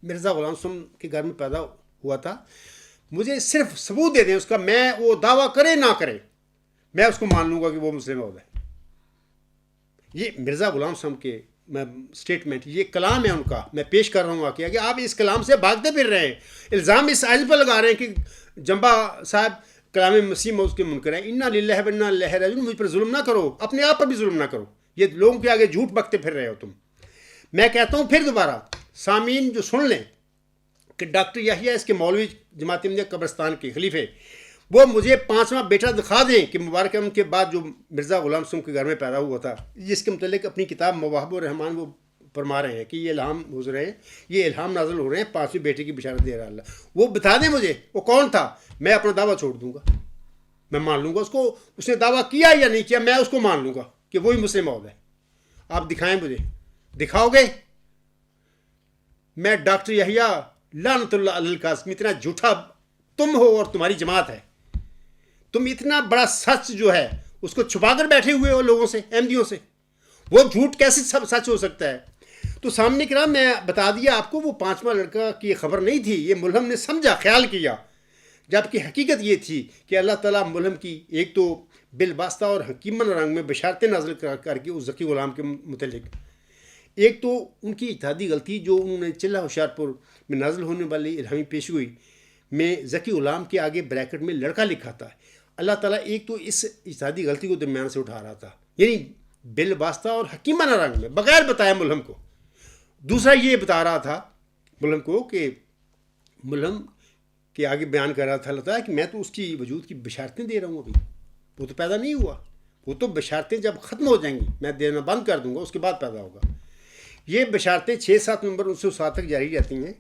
مرزا غلام حسن کے گھر میں پیدا ہوا تھا. مجھے صرف ثبوت دے دیں اس کا، میں وہ دعویٰ کرے نہ کرے میں اس کو مان لوں گا کہ وہ مسلم عہد ہے. یہ مرزا غلام حسن کے سٹیٹمنٹ، یہ کلام ہے ان کا، میں پیش کر رہا ہوں واقعہ کہ آپ اس کلام سے بھاگتے پھر رہے ہیں. الزام اس عائل پر لگا رہے ہیں کہ جنبا صاحب کلام مسیح موعود کے منکر ہیں. انا للہ و انا الیہ راجعون. مجھ پر ظلم نہ کرو، اپنے آپ پر بھی ظلم نہ کرو. یہ لوگوں کے آگے جھوٹ بکتے پھر رہے ہو تم. میں کہتا ہوں پھر دوبارہ سامعین جو سن لیں کہ ڈاکٹر یحییٰ اس کے مولوی جماعت احمدیہ قبرستان کے خلیفے، وہ مجھے 5واں بیٹا دکھا دیں کہ مبارک احمد کے بعد جو مرزا غلام حسن کے گھر میں پیدا ہوا تھا، جس کے متعلق اپنی کتاب مواہب الرحمان وہ فرما رہے ہیں کہ یہ الہام ہو رہے ہیں، یہ الہام نازل ہو رہے ہیں، 5ویں بیٹے کی بشارت دے رہا اللہ. وہ بتا دیں مجھے وہ کون تھا، میں اپنا دعویٰ چھوڑ دوں گا، میں مان لوں گا اس کو. اس نے دعویٰ کیا یا نہیں کیا میں اس کو مان لوں گا کہ وہی مسلم عہد ہے. آپ دکھائیں مجھے، دکھاؤ گے؟ میں ڈاکٹر یحییٰ لعنت اللہ علی القاسم اتنا جھوٹا تم ہو اور تمہاری جماعت ہے. تم اتنا بڑا سچ جو ہے اس کو چھپا کر بیٹھے ہوئے ہو لوگوں سے، احمدیوں سے. وہ جھوٹ کیسے سچ ہو سکتا ہے؟ تو سامنے کرام میں بتا دیا آپ کو وہ 5واں لڑکا کی خبر نہیں تھی، یہ ملہم نے سمجھا، خیال کیا، جبکہ حقیقت یہ تھی کہ اللہ تعالیٰ ملہم کی ایک تو بالواسطہ اور حکیمانہ رنگ میں بشارتیں نازل کر کے اس ذکی غلام کے متعلق، ایک تو ان کی اجتہادی غلطی جو انہوں نے چلہ ہوشیار پور میں نازل ہونے والی الہامی پیشگوئی میں ذکی غلام کے آگے بریکٹ میں لڑکا لکھا تھا. اللہ تعالیٰ ایک تو اس اجتہادی غلطی کو درمیان سے اٹھا رہا تھا، یعنی بالواسطہ اور حکیمانہ رنگ میں بغیر بتایا ملہم کو. دوسرا یہ بتا رہا تھا ملہم کو کہ ملہم کے آگے بیان کر رہا تھا اللہ تعالیٰ کہ میں تو اس کی وجود کی بشارتیں دے رہا ہوں. ابھی وہ تو پیدا نہیں ہوا، وہ تو بشارتیں جب ختم ہو جائیں گی میں دینا بند کر دوں گا، اس کے بعد پیدا ہوگا. یہ بشارتیں 6-7 نومبر 1907 تک جاری رہتی ہیں.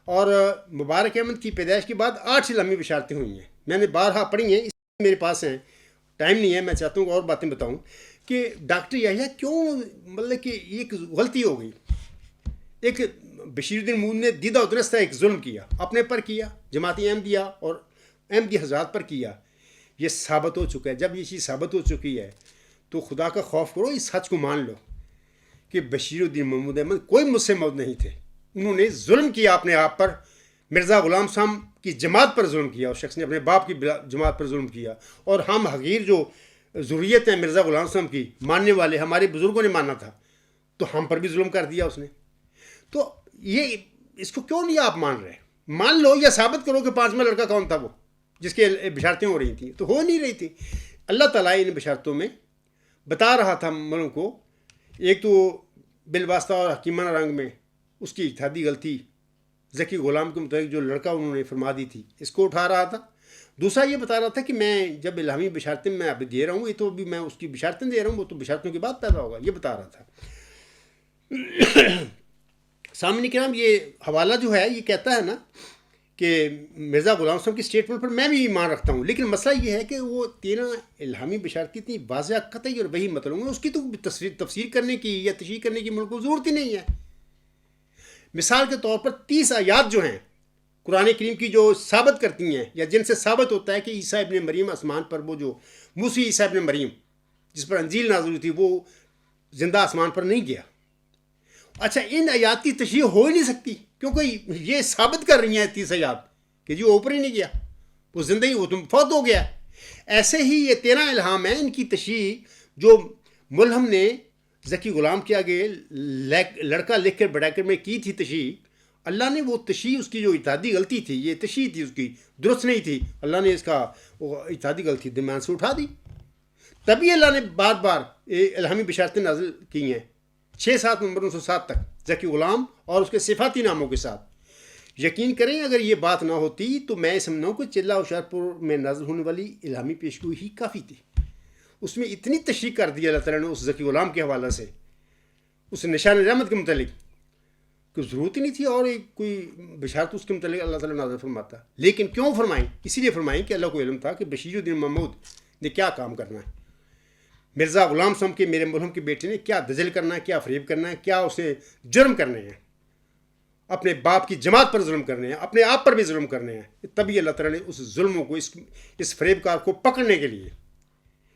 اور مبارک احمد کی پیدائش کے بعد 8 الہامی بشارتیں ہوئی ہیں. میں نے بارہا پڑھی ہیں، اس میرے پاس ہیں، ٹائم نہیں ہے، میں چاہتا ہوں اور باتیں بتاؤں کہ ڈاکٹر یحییٰ کیوں مطلب کہ ایک غلطی ہو گئی. ایک بشیر الدین محمود نے دیدہ و درستہ ایک ظلم کیا، اپنے پر کیا، جماعت احمدیہ اور احمدی حضرات پر کیا. یہ ثابت ہو چکا ہے. جب یہ چیز ثابت ہو چکی ہے تو خدا کا خوف کرو، اس سچ کو مان لو کہ بشیر الدین محمود احمد کوئی مسلم عہد نہیں تھے. انہوں نے ظلم کیا اپنے آپ پر، مرزا غلام صاحب کی جماعت پر ظلم کیا، اس شخص نے اپنے باپ کی جماعت پر ظلم کیا. اور ہم حقیر جو ضروریت ہیں مرزا غلام صاحب کی ماننے والے، ہمارے بزرگوں نے مانا تھا، تو ہم پر بھی ظلم کر دیا اس نے. تو یہ اس کو کیوں نہیں آپ مان رہے؟ مان لو یا ثابت کرو کہ 5واں لڑکا کون تھا وہ جس کے بشارتیں ہو رہی تھیں. تو ہو نہیں رہی تھی. اللہ تعالیٰ ان بشارتوں میں بتا رہا تھا ملوں کو، ایک تو بالواسطہ اور حکیمانہ رنگ میں اس کی اجتہادی غلطی ذکی غلام کے مطابق جو لڑکا انہوں نے فرما دی تھی اس کو اٹھا رہا تھا. دوسرا یہ بتا رہا تھا کہ میں جب الہامی بشارتیں میں ابھی دے رہا ہوں، یہ تو ابھی میں اس کی بشارتیں دے رہا ہوں، وہ تو بشارتوں کے بعد پیدا ہوگا، یہ بتا رہا تھا. سامنے کرام یہ حوالہ جو ہے یہ کہتا ہے نا کہ مرزا غلام صاحب کی سٹیٹمنٹ پر میں بھی ایمان رکھتا ہوں، لیکن مسئلہ یہ ہے کہ وہ 13 الہامی بشارت کی اتنی واضح، قطعی اور وہی مطلب ہے، اس کی تو تفسیر کرنے کی یا تشریح کرنے کی ملک کو ضرورت ہی نہیں ہے. مثال کے طور پر 30 آیات جو ہیں قرآن کریم کی جو ثابت کرتی ہیں یا جن سے ثابت ہوتا ہے کہ عیسیٰ ابن مریم آسمان پر، وہ جو موسی عیسیٰ ابن مریم جس پر انجیل نازل ہوئی تھی، وہ زندہ آسمان پر نہیں گیا. اچھا ان آیات کی تشریح ہو ہی نہیں سکتی کیونکہ یہ ثابت کر رہی ہیں 30 آیات کہ جی وہ اوپر ہی نہیں گیا، وہ زندگی وہ تم فوت ہو گیا. ایسے ہی یہ 13 الہام ہیں، ان کی تشریح جو ملہم نے ذکی غلام کے آگے لڑکا لکھ کر بریکٹ میں کی تھی تشریح، اللہ نے وہ تشریح اس کی جو اتحادی غلطی تھی، یہ تشریح تھی اس کی درست نہیں تھی، اللہ نے اس کا اتحادی غلطی درمیان سے اٹھا دی. تبھی اللہ نے بار بار الہامی بشارتیں نازل کی ہیں 6-7 نمبر 907 تک ذکی غلام اور اس کے صفاتی ناموں کے ساتھ. یقین کریں اگر یہ بات نہ ہوتی تو میں سمجھتا ہوں کہ چلہ ہوشیارپور میں نازل ہونے والی الہامی پیشگوئی ہی کافی تھی. اس میں اتنی تشریح کر دی اللہ تعالیٰ نے اس ذکی غلام کے حوالے سے، اس نشان رحمت کے متعلق، کوئی ضرورت ہی نہیں تھی اور کوئی بشارت اس کے متعلق اللہ تعالیٰ نازل فرماتا. لیکن کیوں فرمائیں؟ اسی لیے فرمائیں کہ اللہ کو علم تھا کہ بشیر الدین محمود نے کیا کام کرنا ہے، مرزا غلام صاحب کے میرے ملہم کے بیٹے نے کیا دجل کرنا ہے، کیا فریب کرنا ہے، کیا اسے جرم کرنے ہیں، اپنے باپ کی جماعت پر ظلم کرنے ہیں، اپنے آپ پر بھی ظلم کرنے ہیں. تبھی اللہ تعالیٰ نے اس ظلموں کو اس فریب کار کو پکڑنے کے لیے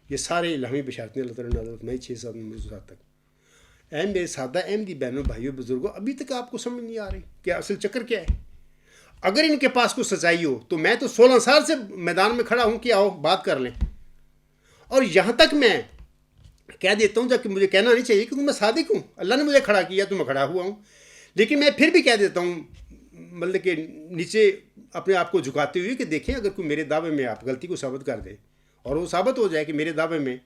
یہ سارے الہامی بشارتیں اللہ تعالیٰ نے نازل فرمائی 6-7 نمبر تک. اے میرے سادہ احمدی بہنوں بھائیوں بزرگوں، ابھی تک آپ کو سمجھ نہیں آ رہی کہ اصل چکر کیا ہے. اگر ان کے پاس کوئی سچائی ہو تو میں تو 16 سال سے میدان میں کھڑا ہوں کہ آؤ بات کر لیں. اور یہاں تک میں کہہ دیتا ہوں جبکہ مجھے کہنا نہیں چاہیے کیونکہ میں صادق ہوں، اللہ نے مجھے کھڑا کیا تو میں کھڑا ہوا ہوں، لیکن میں پھر بھی کہہ دیتا ہوں مطلب کہ نیچے اپنے آپ کو جھکاتے ہوئے کہ دیکھیں اگر کوئی میرے دعوے میں آپ غلطی کو ثابت کر دے اور وہ ثابت ہو جائے کہ میرے دعوے میں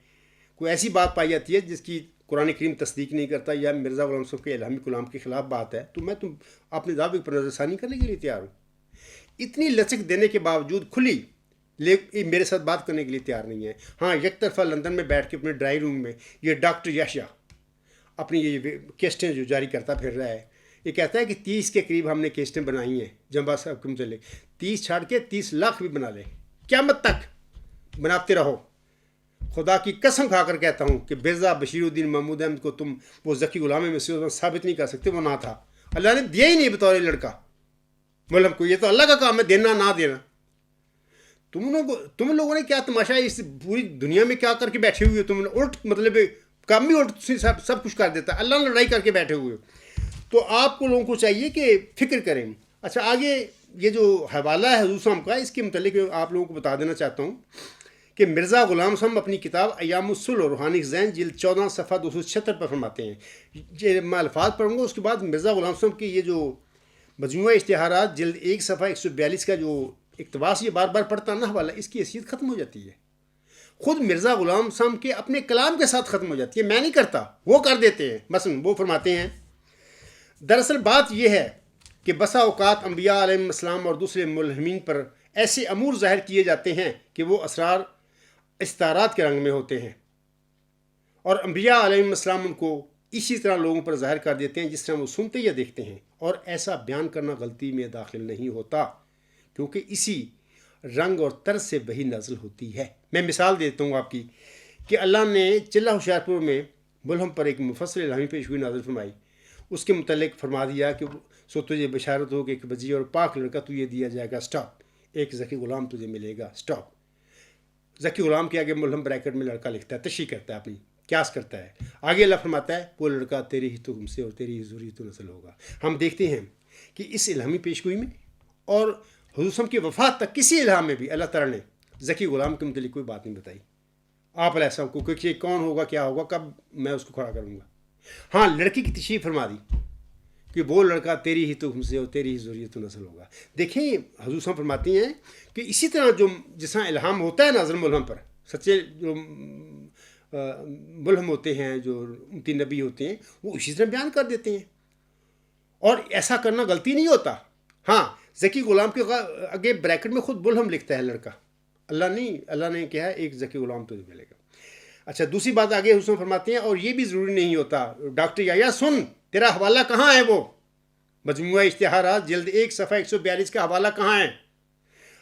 کوئی ایسی بات پائی جاتی ہے جس کی قرآن کریم تصدیق نہیں کرتا یا مرزا غلام صاحب کے الہامی کلام کے خلاف بات ہے، تو میں اپنے دعوے پر نظر ثانی کرنے کے لیے تیار ہوں. اتنی لچک دینے کے باوجود کھلی میرے ساتھ بات کرنے کے لیے تیار نہیں ہے. ہاں یک طرفہ لندن میں بیٹھ کے اپنے ڈرائنگ روم میں یہ ڈاکٹر یحییٰ اپنی یہ کیسٹیں جو جاری کرتا پھر رہا ہے، یہ کہتا ہے کہ 30 کے قریب ہم نے کیسٹیں بنائی ہیں جمبا صاحب کے متعلق، 30 چھاڑ کے 30 لاکھ بھی بنا لیں، قیامت تک بناتے رہو. خدا کی قسم کھا کر کہتا ہوں کہ مرزا بشیر الدین محمود احمد کو تم وہ ذکی غلام میں سے ثابت نہیں کر سکتے، وہ نہ تھا. اللہ نے دیا ہی نہیں بطور لڑکا ملہم کو، یہ تو اللہ کا کام ہے دینا نہ دینا. تم لوگوں نے کیا تماشا اس پوری دنیا میں کیا کر کے بیٹھے ہوئے ہو؟ تم نے الٹ مطلب کام بھی الٹ سب کچھ کر دیتا ہے، اللہ نے لڑائی کر کے بیٹھے ہوئے ہو. تو آپ کو لوگوں کو چاہیے کہ فکر کریں. اچھا آگے یہ جو حوالہ ہے حضور صاحب کا، اس کے متعلق آپ لوگوں کو بتا دینا چاہتا ہوں کہ مرزا غلام صاحب اپنی کتاب ایام الصلح روحانی ذہن جلد 14 صفحہ 276 پر فرماتے ہیں. میں الفاظ پڑھوں گا، اس کے بعد مرزا غلام صاحب کی یہ جو مجموعہ اشتہارات جلد 1 صفحہ 142 کا جو اقتباس یہ بار بار پڑھتا نہ حوالہ، اس کی حیثیت ختم ہو جاتی ہے. خود مرزا غلام صاحب کے اپنے کلام کے ساتھ ختم ہو جاتی ہے، میں نہیں کرتا، وہ کر دیتے ہیں. مثلا وہ فرماتے ہیں دراصل بات یہ ہے کہ بسا اوقات انبیاء علیہ السلام اور دوسرے ملہمین پر ایسے امور ظاہر کیے جاتے ہیں کہ وہ اسرار استعارات کے رنگ میں ہوتے ہیں، اور انبیاء علیہ السلام ان کو اسی طرح لوگوں پر ظاہر کر دیتے ہیں جس طرح وہ سنتے یا دیکھتے ہیں. اور ایسا بیان کرنا غلطی میں داخل نہیں ہوتا کیونکہ اسی رنگ اور طرز سے وحی نازل ہوتی ہے. میں مثال دیتا ہوں آپ کی کہ اللہ نے چلہ ہوشیارپور میں ملہم پر ایک مفصل الہامی پیشگوئی نازل فرمائی. اس کے متعلق فرما دیا کہ سو تجھے بشارت ہو کہ ایک وزیر اور پاک لڑکا تجھے دیا جائے گا، اسٹاپ. ایک ذکی غلام تجھے ملے گا، اسٹاپ. ذکی غلام کے آگے ملہم بریکٹ میں لڑکا لکھتا ہے، تشریح کرتا ہے، اپنی قیاس کرتا ہے. آگے اللہ فرماتا ہے وہ لڑکا تیرے ہی تو ہم سے اور تیری ہی ذریت و نسل ہوگا. ہم دیکھتے ہیں کہ اس الہامی پیشگوئی میں اور حضور صلی کی وفات تک کسی الہام میں بھی اللہ تعالیٰ نے ذکی غلام کے متعلق کوئی بات نہیں بتائی. آپ علیہ السلام کو کہ کون ہوگا، کیا ہوگا، کب میں اس کو کھڑا کروں گا. ہاں لڑکی کی تشریح فرما دی کہ وہ لڑکا تیری ہی تو ہم سے اور تیری ہی ذریت و نسل ہوگا. دیکھیں حضور صلی فرماتی ہیں کہ اسی طرح جو جس طرح الہام ہوتا ہے نازل ملہم پر، سچے جو ملہم ہوتے ہیں، جو امتی نبی ہوتے ہیں، وہ اسی طرح بیان کر دیتے ہیں. اور ایسا کرنا غلطی نہیں ہوتا. ہاں ذکی غلام کے آگے بریکٹ میں خود ملہم لکھتا ہے لڑکا، اللہ نہیں، اللہ نے کہا ہے ایک ذکی غلام تجھے ملے گا. اچھا دوسری بات آگے حسن فرماتے ہیں اور یہ بھی ضروری نہیں ہوتا. ڈاکٹر یحییٰ سن، تیرا حوالہ کہاں ہے؟ وہ مجموعہ اشتہارات جلد 1 صفحہ 142 کا حوالہ کہاں ہے؟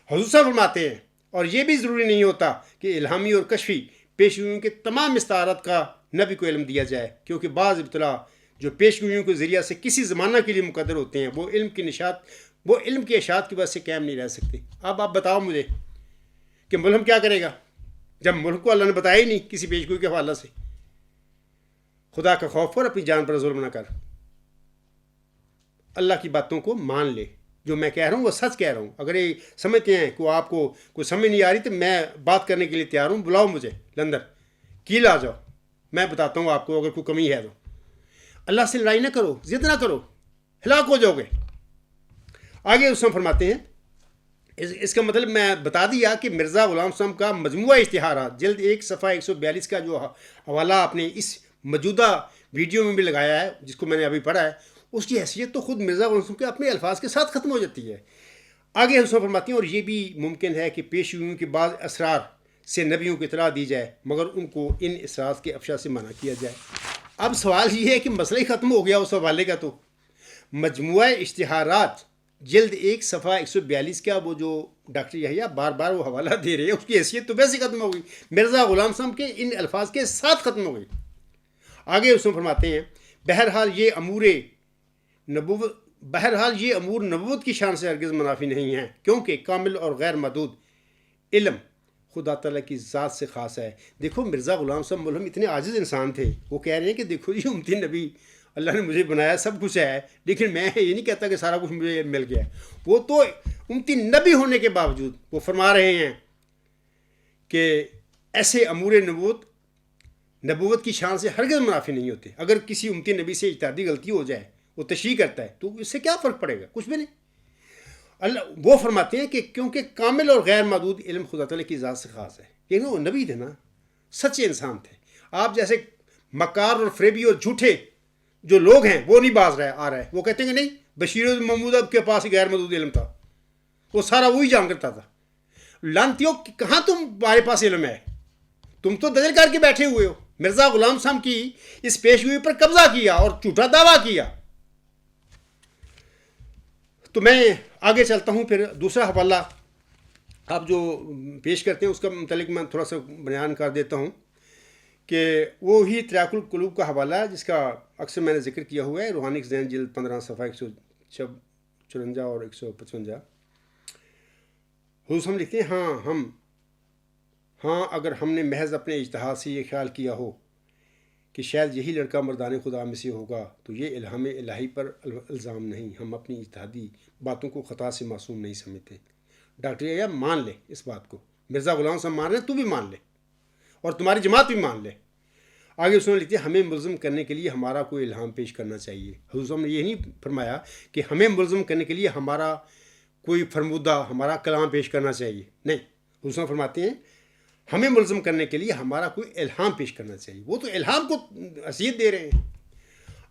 حضور صاحب فرماتے ہیں اور یہ بھی ضروری نہیں ہوتا کہ الہامی اور کشفی پیشگوئیوں کے تمام استعارات کا نبی کو علم دیا جائے، کیونکہ بعض ابتلا جو پیشگوئیوں کے ذریعہ سے کسی زمانہ کے لیے مقدر ہوتے ہیں وہ علم کی اشاعت کی وجہ سے قائم نہیں رہ سکتے. اب آپ بتاؤ مجھے کہ ملہم کیا کرے گا جب ملک کو اللہ نے بتایا ہی نہیں کسی پیشگوئی کے حوالہ سے. خدا کا خوف اور اپنی جان پر ظلم نہ کر. اللہ کی باتوں کو مان لے. جو میں کہہ رہا ہوں وہ سچ کہہ رہا ہوں. اگر یہ سمجھتے ہیں کہ وہ آپ کو کوئی سمجھ نہیں آ رہی تو میں بات کرنے کے لیے تیار ہوں. بلاؤ مجھے لندن کیل آ جاؤ, میں بتاتا ہوں آپ کو اگر کوئی کمی ہے تو. اللہ سے لڑائی نہ کرو, ضد نہ کرو, ہلاک ہو جاؤ گے. آگے اس میں فرماتے ہیں, اس کا مطلب میں بتا دیا کہ مرزا غلام صاحب کا مجموعہ اشتہارات جلد 1 صفحہ 142 کا جو حوالہ آپ نے اس موجودہ ویڈیو میں بھی لگایا ہے, جس کو میں نے ابھی پڑھا ہے, اس کی حیثیت تو خود مرزا غلام صاحب کے اپنے الفاظ کے ساتھ ختم ہو جاتی ہے. آگے اس میں فرماتے ہیں اور یہ بھی ممکن ہے کہ پیشگوئیوں کے بعض اسرار سے نبیوں کو اطلاع دی جائے مگر ان کو ان اسرار کے افشا سے منع کیا جائے. اب سوال یہ ہے کہ مسئلہ ہی ختم ہو گیا اس حوالے کا. تو مجموعہ اشتہارات جلد 1 صفحہ 142 کا وہ جو ڈاکٹر یحییٰ بار بار وہ حوالہ دے رہے ہیں, اس کی حیثیت تو ویسے ختم ہو گئی, مرزا غلام صاحب کے ان الفاظ کے ساتھ ختم ہو گئی. آگے اس میں فرماتے ہیں بہرحال یہ امور نبوت کی شان سے ہرگز منافی نہیں ہیں, کیونکہ کامل اور غیر محدود علم خدا تعالیٰ کی ذات سے خاص ہے. دیکھو مرزا غلام صاحب ملہم اتنے عاجز انسان تھے, وہ کہہ رہے ہیں کہ دیکھو جی امتی نبی اللہ نے مجھے بنایا, سب کچھ ہے, لیکن میں یہ نہیں کہتا کہ سارا کچھ مجھے مل گیا. وہ تو امتی نبی ہونے کے باوجود وہ فرما رہے ہیں کہ ایسے امور نبوت کی شان سے ہرگز منافی نہیں ہوتے. اگر کسی امتی نبی سے اجتہادی غلطی ہو جائے, وہ تشریح کرتا ہے, تو اس سے کیا فرق پڑے گا؟ کچھ بھی نہیں. اللہ وہ فرماتے ہیں کہ کیونکہ کامل اور غیر محدود علم خدا تعالیٰ کی ذات سے خاص ہے. لیکن وہ نبی تھے نا, سچے انسان تھے. آپ جیسے مکار اور فریبی اور جھوٹے جو لوگ ہیں وہ نہیں باز آ رہے. وہ کہتے ہیں کہ نہیں بشیر محمود کے پاس غیر محدود علم تھا, وہ سارا وہی جان کرتا تھا. لانتیوں کہاں تمہارے پاس علم ہے؟ تم تو دجل کر کے بیٹھے ہوئے ہو. مرزا غلام صاحب کی اس پیشگوئی پر قبضہ کیا اور جھوٹا دعویٰ کیا. تو میں آگے چلتا ہوں. پھر دوسرا حوالہ آپ جو پیش کرتے ہیں اس کا متعلق میں تھوڑا سا بیان کر دیتا ہوں کہ وہی تریاق القلوب کا حوالہ ہے, جس کا اکثر میں نے ذکر کیا ہوا ہے, روحانی ذہن جلد 15 صفحہ 154 اور 155. حضور ہم لکھتے ہیں ہاں اگر ہم نے محض اپنے اجتہاد سے یہ خیال کیا ہو کہ شاید یہی لڑکا مردان خدا میں سے ہوگا تو یہ الہام الہی پر الزام نہیں. ہم اپنی اجتہادی باتوں کو خطا سے معصوم نہیں سمجھتے. ڈاکٹر یحییٰ مان لے اس بات کو, مرزا غلام صاحب مان رہے, تو بھی مان لے اور تمہاری جماعت بھی مان لے. آگے اس نے لکھتے ہیں ہمیں ملزم کرنے کے لیے ہمارا کوئی الہام پیش کرنا چاہیے. حضور صاحب نے یہ نہیں فرمایا کہ ہمیں ملزم کرنے کے لیے ہمارا کوئی فرمودہ ہمارا کلام پیش کرنا چاہیے, نہیں. حضور صاحب فرماتے ہیں ہمیں ملزم کرنے کے لیے ہمارا کوئی الہام پیش کرنا چاہیے. وہ تو الہام کو حیثیت دے رہے ہیں.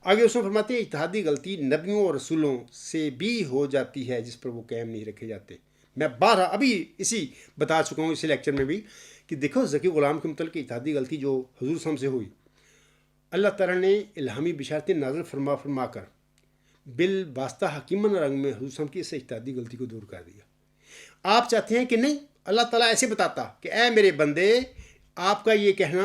آگے اس میں فرماتے ہیں اتحادی غلطی نبیوں اور رسولوں سے بھی ہو جاتی ہے جس پر وہ قائم نہیں رکھے جاتے. میں ابھی اسی بتا چکا ہوں اسی لیکچر میں بھی کہ دیکھو ذکی غلام کے متعلق اتحادی غلطی جو حضور صاحب سے ہوئی, اللہ تعالیٰ نے الہامی بشارتیں نازل فرما کر بالواسطہ حکیمن رنگ میں حضور صاحب کی اس اتحادی غلطی کو دور کر دیا. آپ چاہتے ہیں کہ نہیں اللہ تعالیٰ ایسے بتاتا کہ اے میرے بندے, آپ کا یہ کہنا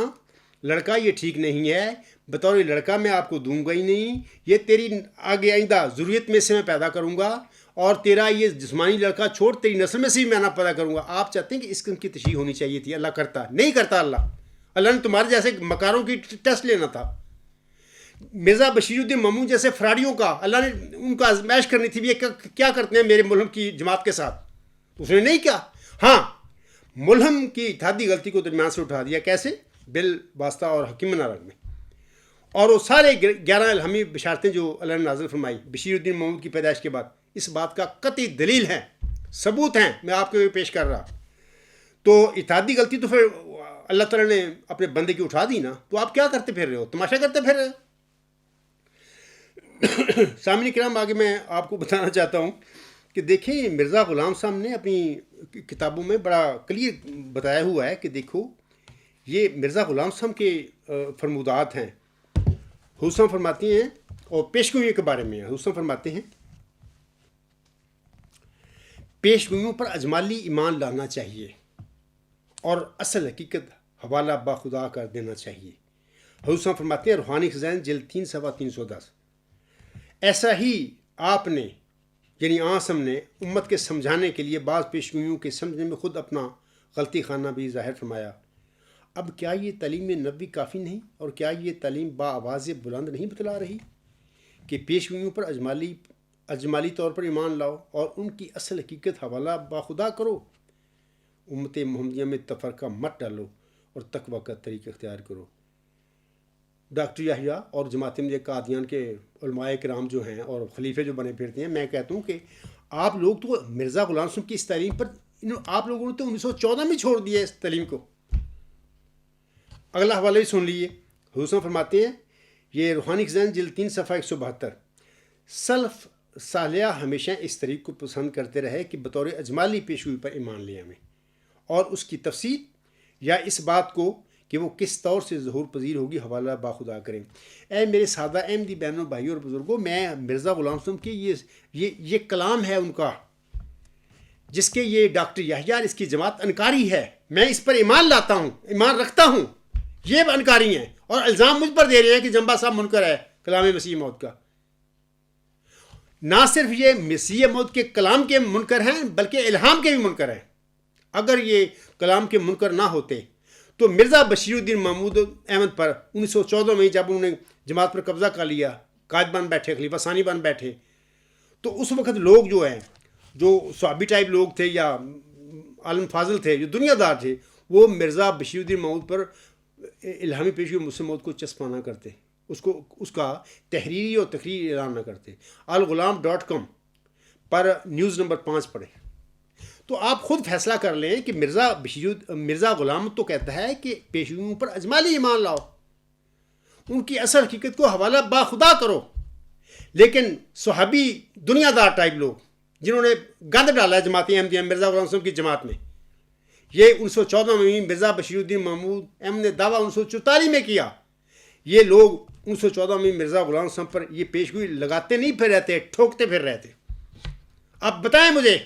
لڑکا یہ ٹھیک نہیں ہے, بطور لڑکا میں آپ کو دوں گا ہی نہیں, یہ تیری آگے آئندہ ضروریت میں سے میں پیدا کروں گا, اور تیرا یہ جسمانی لڑکا چھوڑ تیری نسل میں سے بھی میں نہ پیدا کروں گا. آپ چاہتے ہیں کہ اس قسم کی تشریح ہونی چاہیے تھی, اللہ کرتا نہیں کرتا. اللہ نے تمہارے جیسے مکاروں کی ٹیسٹ لینا تھا. مرزا بشیر الدین مامون جیسے فراڈیوں کا اللہ نے ان کا آزمائش کرنی تھی, یہ کیا کرتے ہیں میرے ملہم کی جماعت کے ساتھ. اس نے نہیں کیا. ہاں ملہم کی اتحادی غلطی کو درمیان سے اٹھا دیا. کیسے؟ بالواسطہ اور حکیمانہ رنگ میں. اور وہ سارے 11 الہامی بشارتیں جو اللہ نے نازل فرمائی بشیر الدین محمود کی پیدائش کے بعد, اس بات کا قطعی دلیل ہے, ثبوت ہیں, میں آپ کو پیش کر رہا. تو اتحادی غلطی تو پھر اللہ تعالیٰ نے اپنے بندے کی اٹھا دی نا, تو آپ کیا کرتے پھر رہے ہو؟ تماشا کرتے پھر رہے ہو. سامعین کرام, آگے میں آپ کو بتانا چاہتا ہوں کہ دیکھیں مرزا غلام صاحب نے اپنی کتابوں میں بڑا کلیئر بتایا ہوا ہے کہ دیکھو یہ مرزا غلام صاحب کے فرمودات ہیں. حسن فرماتی ہیں اور پیشگوئیوں کے بارے میں حسن فرماتے ہیں پیشگوئیوں پر اجمالی ایمان لانا چاہیے اور اصل حقیقت حوالہ باخدا کر دینا چاہیے. حسن فرماتے ہیں روحانی خزائن جلد 3 صفحہ 310. ایسا ہی آپ نے یعنی آسم نے امت کے سمجھانے کے لیے بعض پیشگوئیوں کے سمجھنے میں خود اپنا غلطی خانہ بھی ظاہر فرمایا. اب کیا یہ تعلیم نبوی کافی نہیں اور کیا یہ تعلیم با آواز بلند نہیں بتلا رہی کہ پیشگوئیوں پر اجمالی طور پر ایمان لاؤ اور ان کی اصل حقیقت حوالہ باخدا کرو. امت محمدیہ میں تفرقہ مت ڈالو اور تقویٰ کا طریقہ اختیار کرو. ڈاکٹر یحییٰ اور جماعت احمدیہ قادیان کے علماء کرام جو ہیں اور خلیفے جو بنے پھرتے ہیں، میں کہتا ہوں کہ آپ لوگ تو مرزا غلام حسن کی اس تعلیم پر آپ لوگوں نے تو 1914 میں چھوڑ دیا اس تعلیم کو. اگلا حوالہ بھی سن لیجیے. حضور فرماتے ہیں، یہ روحانی خزائن جلد 3 صفحہ 172، سلف صالحہ ہمیشہ اس طریق کو پسند کرتے رہے کہ بطور اجمالی پیشگوئی پر ایمان لے آئیں اور اس کی تفسیر یا اس بات کو کہ وہ کس طور سے ظہور پذیر ہوگی حوالہ باخدا کریں. اے میرے سادہ احمدی بہنوں، بھائیوں اور بزرگوں، میں مرزا غلام حسن کی یہ کلام ہے ان کا، جس کے یہ ڈاکٹر یحییٰ اس کی جماعت انکاری ہے. میں اس پر ایمان لاتا ہوں، ایمان رکھتا ہوں. یہ انکاری ہیں اور الزام مجھ پر دے رہے ہیں کہ جنبہ صاحب منکر ہے کلام مسیح موعود کا. نہ صرف یہ مسیح موعود کے کلام کے منکر ہیں بلکہ الہام کے بھی منکر ہیں. اگر یہ کلام کے منکر نہ ہوتے تو مرزا بشیر الدین محمود احمد پر 1914 میں جب انہوں نے جماعت پر قبضہ کر لیا، قائد بن بیٹھے، خلیفہ ثانی بن بیٹھے، تو اس وقت لوگ جو ہیں، جو صحابی ٹائپ لوگ تھے یا عالم فاضل تھے، جو دنیا دار تھے، وہ مرزا بشیر الدین محمود پر الہامی پیشگوئی مسلم موعود کو چسپانا کرتے، اس کا تحریری اور تقریری اعلان نہ کرتے. الغلام.com پر نیوز نمبر 5 پڑھیں تو آپ خود فیصلہ کر لیں کہ مرزا غلام تو کہتا ہے کہ پیشگوئیوں پر اجمالی ایمان لاؤ، ان کی اصل حقیقت کو حوالہ باخدا کرو. لیکن صحابی دنیا دار ٹائپ لوگ جنہوں نے گند ڈالا ہے جماعت احمدیہ مرزا غلام حسن کی جماعت میں، یہ 1914 میں مرزا بشیر الدین محمود احمد نے دعویٰ 1944 میں کیا. یہ لوگ 1914 میں مرزا غلام حسن پر یہ پیشگوئی لگاتے نہیں پھر رہتے، ٹھوکتے پھر رہتے. اب بتائیں مجھے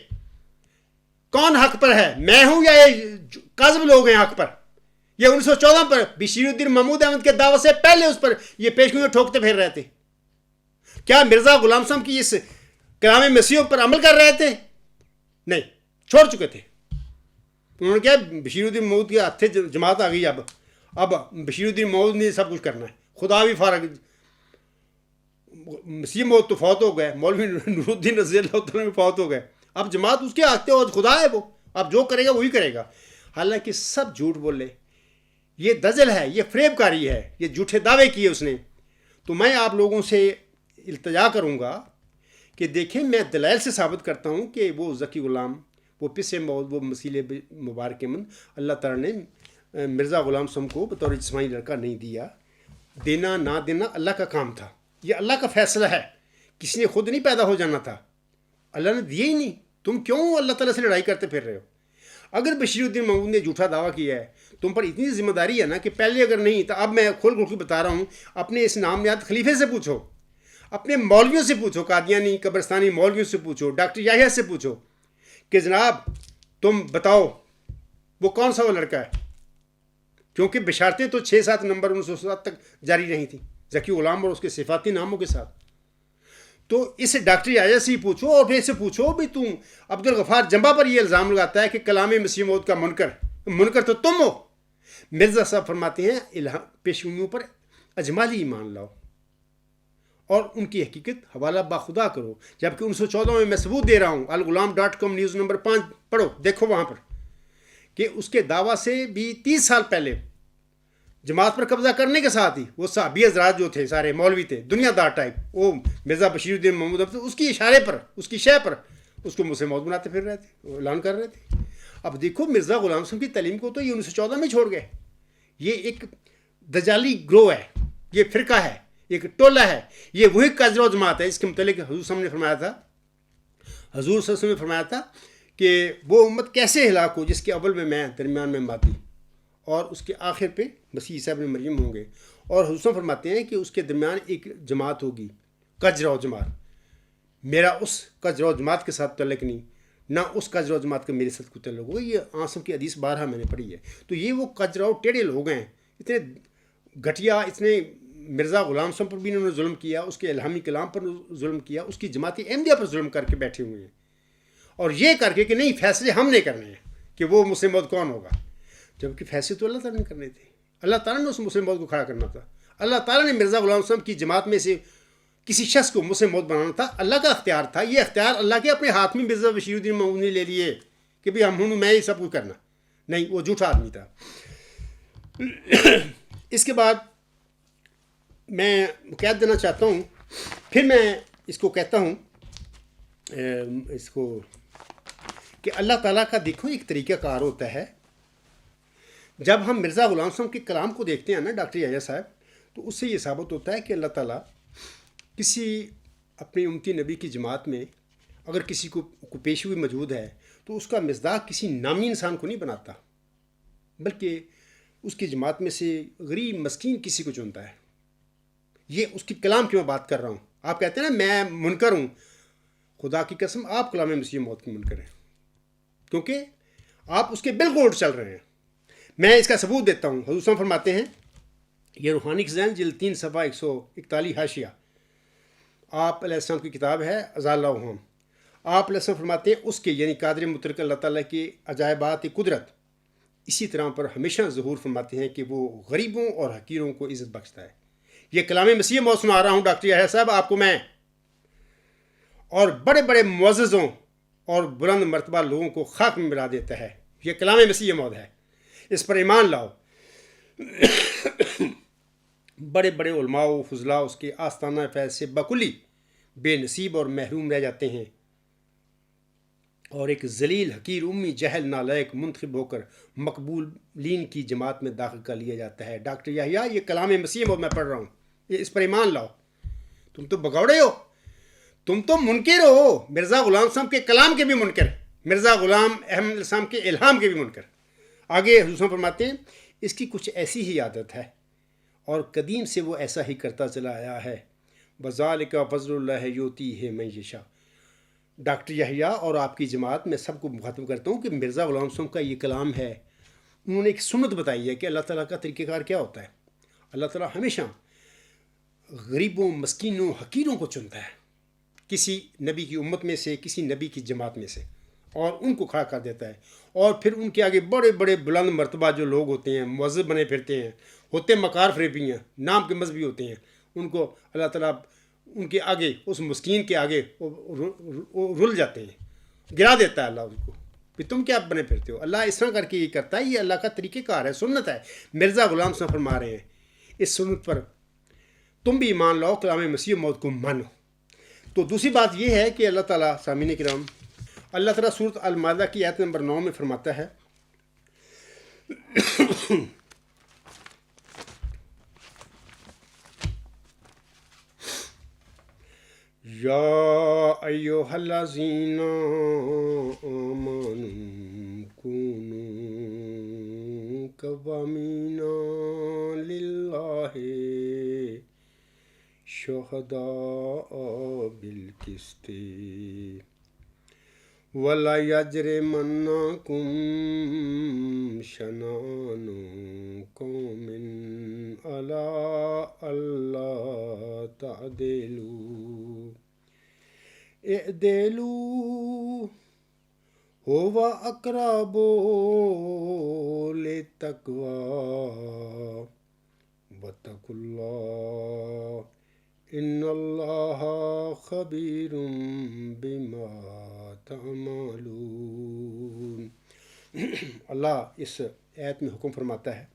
کون حق پر ہے، میں ہوں یا یہ کاذب لوگ ہیں حق پر؟ یہ 1914 پر بشیر الدین محمود احمد کے دعوے سے پہلے اس پر یہ پیشگوئی ٹھوکتے پھر رہتے. کیا مرزا غلام حسن کی اس کلام مسیح پر عمل کر رہے تھے؟ نہیں، چھوڑ چکے تھے. انہوں نے کیا، بشیر الدین محمود کے ہاتھ جماعت آ گئی. اب بشیر الدین محمود نے سب کچھ کرنا ہے، خدا بھی فارغ. مسیح موعود تو فوت ہو گئے، مولوی نور الدین رضی اللہ تعالیٰ بھی فوت ہو گئے. اب جماعت اس کے ہاتھ اور خدا ہے، وہ اب جو کرے گا وہی کرے گا. حالانکہ سب جھوٹ بولے، یہ دجل ہے، یہ فریب کاری ہے، یہ جھوٹے دعوے کیے اس نے. تو میں آپ لوگوں سے التجا کروں گا کہ دیکھیں، میں دلائل سے ثابت کرتا ہوں کہ وہ ذکی غلام، وہ پس موعود، وہ مسیح مبارک من اللہ تعالیٰ نے مرزا غلام حسن کو بطور جسمانی لڑکا نہیں دیا. دینا نہ دینا اللہ کا کام تھا، یہ اللہ کا فیصلہ ہے. کسی نے خود نہیں پیدا ہو جانا تھا، اللہ نے دیے ہی نہیں. تم کیوں اللہ تعالیٰ سے لڑائی کرتے پھر رہے ہو؟ اگر بشیر الدین محمود نے جھوٹا دعویٰ کیا ہے، تم پر اتنی ذمہ داری ہے نا کہ پہلے اگر نہیں تو اب میں کھول کے بتا رہا ہوں، اپنے اس نامیات خلیفے سے پوچھو، اپنے مولویوں سے پوچھو، قادیانی قبرستانی مولویوں سے پوچھو، ڈاکٹر یحییٰ سے پوچھو کہ جناب تم بتاؤ وہ کون سا وہ لڑکا ہے. کیونکہ بشارتیں تو 6-7 نمبر 1907 تک جاری رہی تھیں ذکی غلام اور اس کے صفاتی ناموں کے ساتھ. تو اس ڈاکٹر یحییٰ سے ہی پوچھو اور پھر سے پوچھو بھی تم عبدالغفار جنبہ پر یہ الزام لگاتا ہے کہ کلام مسیح موعود کا منکر تو تم ہو. مرزا صاحب فرماتے ہیں پیشگوئیوں پر اجمالی ایمان لاؤ اور ان کی حقیقت حوالہ باخدا کرو. جبکہ 1914 میں میں ثبوت دے رہا ہوں. الغلام.com نیوز نمبر 5 پڑھو، دیکھو وہاں پر کہ اس کے دعویٰ سے بھی 30 سال پہلے جماعت پر قبضہ کرنے کے ساتھ ہی وہ صحابی حضرات جو تھے، سارے مولوی تھے دنیا دار ٹائپ، وہ مرزا بشیر الدین محمود اس کی اشارے پر، اس کی شے پر اس کو مسلم موعود بناتے پھر رہے تھے، اعلان کر رہے تھے. اب دیکھو مرزا غلام حسن کی تعلیم کو تو یہ 1914 میں چھوڑ گئے. یہ ایک دجالی گروہ ہے، یہ فرقہ ہے، ایک ٹولہ ہے. یہ وہی قذر و جماعت ہے. اس کے متعلق حضور صلی اللہ علیہ وسلم نے فرمایا تھا، حضور صلی اللہ علیہ وسلم نے فرمایا تھا کہ وہ امت کیسے ہلاک ہو جس کے اول میں درمیان میں مادی اور اس کے آخر پہ مسیح عیسیٰ ابن مریم ہوں گے. اور حضور صلی اللہ علیہ وسلم فرماتے ہیں کہ اس کے درمیان ایک جماعت ہوگی، قذر و جماعت. میرا اس قذر و جماعت کے ساتھ تعلق نہیں، نہ اس قذر و جماعت کا میرے ساتھ کوئی تعلق ہوگا. یہ آنسوں کی حدیث بارہا میں نے پڑھی ہے. تو یہ وہ قذر و ٹیڑے لوگ ہیں، اتنے گھٹیا، اتنے مرزا غلام حسن پر بھی انہوں نے ظلم کیا، اس کے الہامی کلام پر ظلم کیا، اس کی جماعت احمدیہ پر ظلم کر کے بیٹھے ہوئے ہیں. اور یہ کر کے کہ نہیں فیصلے ہم نے کرنے ہیں کہ وہ مسلم موعود کون ہوگا، جبکہ فیصلے تو اللہ تعالیٰ نے کرنے تھے. اللہ تعالیٰ نے اس مسلم موعود کو کھڑا کرنا تھا. اللہ تعالیٰ نے مرزا غلام حسن کی جماعت میں سے کسی شخص کو مسلم موت بنانا تھا، اللہ کا اختیار تھا. یہ اختیار اللہ کے اپنے ہاتھ میں مرزا بشیر الدین محمود نے لے لیے کہ بھئی ہم ہوں، میں یہ سب کچھ کرنا. نہیں، وہ جھوٹا آدمی تھا. اس کے بعد میں کہہ دینا چاہتا ہوں، پھر میں اس کو کہتا ہوں اس کو کہ اللہ تعالیٰ کا دیکھو ایک طریقہ کار ہوتا ہے. جب ہم مرزا غلام صاحب کے کلام کو دیکھتے ہیں نا ڈاکٹر یحییٰ صاحب، تو اس سے یہ ثابت ہوتا ہے کہ اللہ تعالیٰ کسی اپنی امتی نبی کی جماعت میں اگر کسی کو پیشی ہوئی موجود ہے تو اس کا مصداق کسی نامی انسان کو نہیں بناتا، بلکہ اس کی جماعت میں سے غریب مسکین کسی کو چنتا ہے. یہ اس کی کلام کی میں بات کر رہا ہوں. آپ کہتے ہیں نا میں منکر ہوں، خدا کی قسم آپ کلام مسیح موت کے منکر ہیں، کیونکہ آپ اس کے بالکل الٹ چل رہے ہیں. میں اس کا ثبوت دیتا ہوں. حضور صلی اللہ علیہ وسلم فرماتے ہیں، یہ روحانی خزائن جلد 3 صفحہ 141 حاشیہ، آپ علیہ السلام کی کتاب ہے ازال اللہ. آپ علیہ السلام فرماتے ہیں اس کے یعنی قادر مطلق اللہ تعالیٰ کے عجائبات قدرت اسی طرح پر ہمیشہ ظہور فرماتے ہیں کہ وہ غریبوں اور حقیروں کو عزت بخشتا ہے. یہ کلام مسیح موت سنا رہا ہوں ڈاکٹر یحییٰ صاحب آپ کو میں، اور بڑے بڑے معززوں اور بلند مرتبہ لوگوں کو خاک میں ملا دیتا ہے. یہ کلام مسیح موت ہے، اس پر ایمان لاؤ. بڑے بڑے علماء و فضلاء اس کے آستانہ فیض سے بکلی بے نصیب اور محروم رہ جاتے ہیں، اور ایک ذلیل حقیر امی جہل نالائق منتخب ہو کر مقبولین کی جماعت میں داخل کر لیا جاتا ہے. ڈاکٹر یحییٰ یہ کلام مسیح موت میں پڑھ رہا ہوں، یہ اس پر ایمان لاؤ. تم تو بگوڑے ہو، تم تو منکر ہو، مرزا غلام صاحب کے کلام کے بھی منکر، مرزا غلام احمد السلام کے الہام کے بھی منکر. آگے حضور فرماتے ہیں اس کی کچھ ایسی ہی عادت ہے اور قدیم سے وہ ایسا ہی کرتا چلا آیا ہے. وذالک فضل اللہ یؤتیہ من یشاء. ڈاکٹر یحییٰ اور آپ کی جماعت میں سب کو مخاطب کرتا ہوں کہ مرزا غلام صاحب کا یہ کلام ہے. انہوں نے ایک سنت بتائی ہے کہ اللہ تعالیٰ کا طریقہ کار کیا ہوتا ہے. اللہ تعالیٰ ہمیشہ غریبوں، مسکینوں، حقیروں کو چنتا ہے کسی نبی کی امت میں سے، کسی نبی کی جماعت میں سے، اور ان کو کھڑا کر دیتا ہے. اور پھر ان کے آگے بڑے بڑے بلند مرتبہ جو لوگ ہوتے ہیں، معزز بنے پھرتے ہیں، ہوتے مکار فریبی ہیں، نام کے مذہبی ہوتے ہیں، ان کو اللہ تعالیٰ ان کے آگے، اس مسکین کے آگے رل جاتے ہیں، گرا دیتا ہے اللہ ان کو. کہ تم کیا بنے پھرتے ہو. اللہ اس طرح کر کے یہ کرتا ہے. یہ اللہ کا طریقہ کار ہے، سنت ہے. مرزا غلام صاحب فرما رہے ہیں اس سنت پر تم بھی ایمان لاؤ، کلام مسیح موت کو مانو. تو دوسری بات یہ ہے کہ اللہ تعالیٰ، سامعین کرام، اللہ تعالیٰ سورۃ المائدہ کی آیت نمبر 9 میں فرماتا ہے، یا ایھا الذین آمنوا کونوا قوامین للہ شہداء بالقسط ولا یجرمنکم شنآن قوم علی الا تعدلوا اعدلوا هو اقرب للتقوی واتقوا اللہ ان اللہ خبیر بما تعملون. اللہ اس آیت میں حکم فرماتا ہے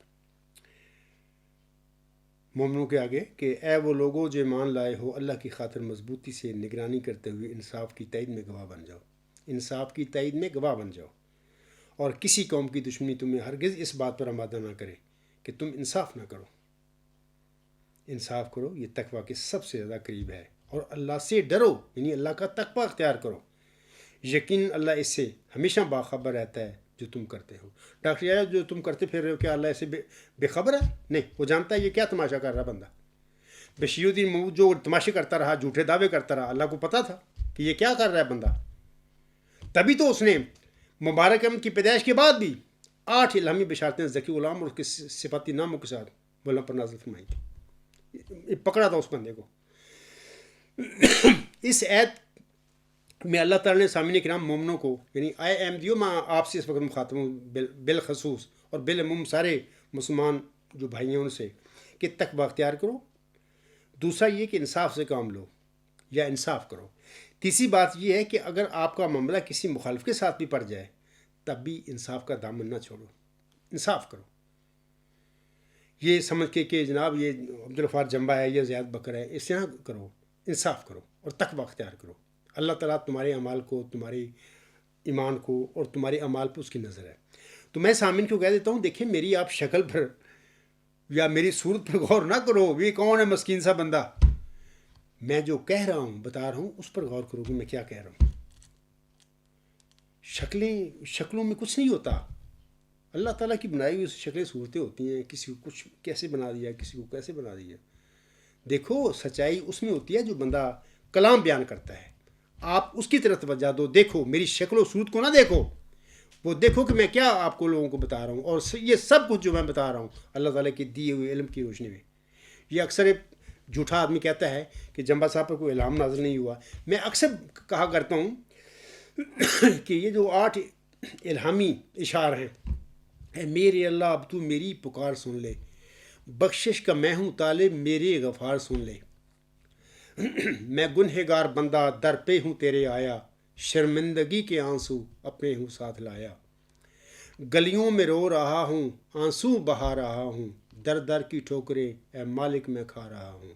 مومنوں کے آگے کہ اے وہ لوگوں جو ایمان لائے ہو، اللہ کی خاطر مضبوطی سے نگرانی کرتے ہوئے انصاف کی تائید میں گواہ بن جاؤ. انصاف کی تائید میں گواہ بن جاؤ، اور کسی قوم کی دشمنی تمہیں ہرگز اس بات پر آمادہ نہ کرے کہ تم انصاف نہ کرو. انصاف کرو، یہ تقوی کے سب سے زیادہ قریب ہے. اور اللہ سے ڈرو، یعنی اللہ کا تقوی اختیار کرو. یقین اللہ اس سے ہمیشہ باخبر رہتا ہے جو تم کرتے ہو. ڈاکٹر یحییٰ جو تم کرتے پھر رہے ہو، کیا اللہ اسے بے خبر ہے؟ نہیں، وہ جانتا ہے یہ کیا تماشا کر رہا بندہ. بشیر الدین محمود جو تماشے کرتا رہا، جھوٹے دعوے کرتا رہا، اللہ کو پتہ تھا کہ یہ کیا کر رہا ہے بندہ. تبھی تو اس نے مبارک احمد کی پیدائش کے بعد بھی 8 الہامی بشارتیں ذکی غلام اور اس کے صفاتی ناموں کے ساتھ مولانا پر نازل فرمائی تھی. پکڑا تھا اس بندے کو. اس آیت میں اللہ تعالیٰ نے سامعین کرام مومنوں کو، یعنی آئی احمدیوں، میں آپ سے اس وقت مخاطب ہوں بالخصوص اور بالعموم سارے مسلمان جو بھائی ہیں ان سے، کہ تقوی اختیار کرو. دوسرا یہ کہ انصاف سے کام لو. یا انصاف کرو۔ تیسری بات یہ ہے کہ اگر آپ کا معاملہ کسی مخالف کے ساتھ بھی پڑ جائے تب بھی انصاف کا دامن نہ چھوڑو، انصاف کرو۔ یہ سمجھ کے کہ جناب یہ عبدالغفار جمبا ہے یا زیاد بکر ہے، اس طرح کرو، انصاف کرو اور تقویٰ اختیار کرو۔ اللہ تعالیٰ تمہارے اعمال کو، تمہارے ایمان کو اور تمہارے اعمال پر اس کی نظر ہے۔ تو میں سامعین کو کہہ دیتا ہوں، دیکھیں میری آپ شکل پر یا میری صورت پر غور نہ کرو، یہ کون ہے مسکین سا بندہ، میں جو کہہ رہا ہوں بتا رہا ہوں اس پر غور کرو کہ میں کیا کہہ رہا ہوں۔ شکلوں میں کچھ نہیں ہوتا، اللہ تعالیٰ کی بنائی ہوئی شکلیں صورتیں ہوتی ہیں، کسی کو کچھ کیسے بنا دیا، کسی کو کیسے بنا دیا۔ دیکھو سچائی اس میں ہوتی ہے جو بندہ کلام بیان کرتا ہے، آپ اس کی طرف توجہ دو، دیکھو میری شکل و صورت کو نہ دیکھو، وہ دیکھو کہ میں کیا آپ کو لوگوں کو بتا رہا ہوں، اور یہ سب کچھ جو میں بتا رہا ہوں اللہ تعالیٰ کے دیے ہوئے علم کی روشنی میں۔ یہ اکثر جھوٹا آدمی کہتا ہے کہ جمبا صاحب پر کوئی الہام نازل نہیں ہوا۔ میں اکثر کہا کرتا ہوں کہ یہ جو 8 الہامی اشعار ہیں، اے میرے اللہ اب تو میری پکار سن لے، بخشش کا میں ہوں طالب میرے غفار سن لے، میں گنہگار بندہ در پہ ہوں تیرے آیا، شرمندگی کے آنسو اپنے ہوں ساتھ لایا، گلیوں میں رو رہا ہوں آنسو بہا رہا ہوں، در در کی ٹھوکریں اے مالک میں کھا رہا ہوں،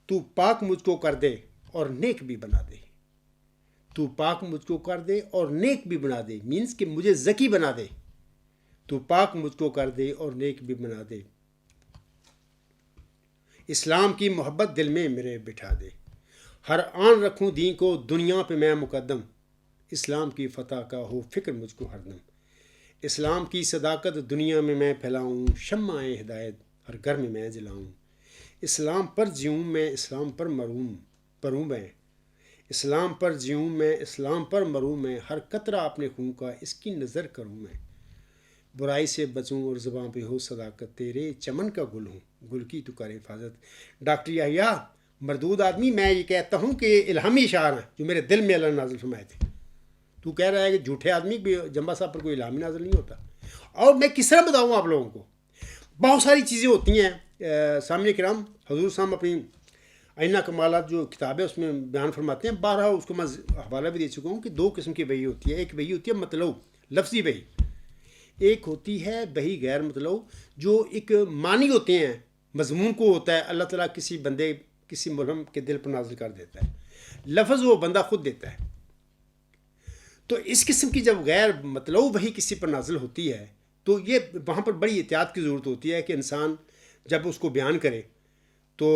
تو پاک مجھ کو کر دے اور نیک بھی بنا دے، تو پاک مجھ کو کر دے اور نیک بھی بنا دے، مینس کہ مجھے ذکی بنا دے، تو پاک مجھ کو کر دے اور نیک بھی بنا دے، اسلام کی محبت دل میں میرے بٹھا دے، ہر آن رکھوں دین کو دنیا پہ میں مقدم، اسلام کی فتح کا ہو فکر مجھ کو ہردم، اسلام کی صداقت دنیا میں پھیلاؤں، شمع ہدایت ہر گھر میں جلاؤں، اسلام پر جیوں میں اسلام پر مروں میں، اسلام پر جیوں میں اسلام پر مروں میں، ہر قطرہ اپنے خون کا اس کی نظر کروں میں، برائی سے بچوں اور زباں پہ ہو صداقت، تیرے چمن کا گل ہوں گل کی تو کر حفاظت۔ ڈاکٹر یحییٰ مردود آدمی، میں یہ کہتا ہوں کہ الہامی اشعار ہیں جو میرے دل میں اللہ نے نازل فرمائے تھے۔ تو کہہ رہا ہے کہ جھوٹے آدمی بھی جمبا صاحب پر کوئی الہامی نازل نہیں ہوتا، اور میں کس طرح بتاؤں آپ لوگوں کو، بہت ساری چیزیں ہوتی ہیں۔ سامعین کرام، حضور صاحب اپنی آئینہ کمالات جو کتاب ہے اس میں بیان فرماتے ہیں، بارہا اس کو میں حوالہ بھی دے چکا ہوں کہ 2 قسم کی وحی ہوتی ہے۔ ایک وحی ہوتی ہے مطلوب لفظی وحی، ایک ہوتی ہے وحی غیر مطلوب جو ایک معنی ہوتے ہیں، مضمون کو ہوتا ہے اللہ تعالیٰ کسی بندے کسی مرہم کے دل پر نازل کر دیتا ہے، لفظ وہ بندہ خود دیتا ہے۔ تو اس قسم کی جب غیر مطلوب وحی کسی پر نازل ہوتی ہے تو یہ وہاں پر بڑی احتیاط کی ضرورت ہوتی ہے کہ انسان جب اس کو بیان کرے تو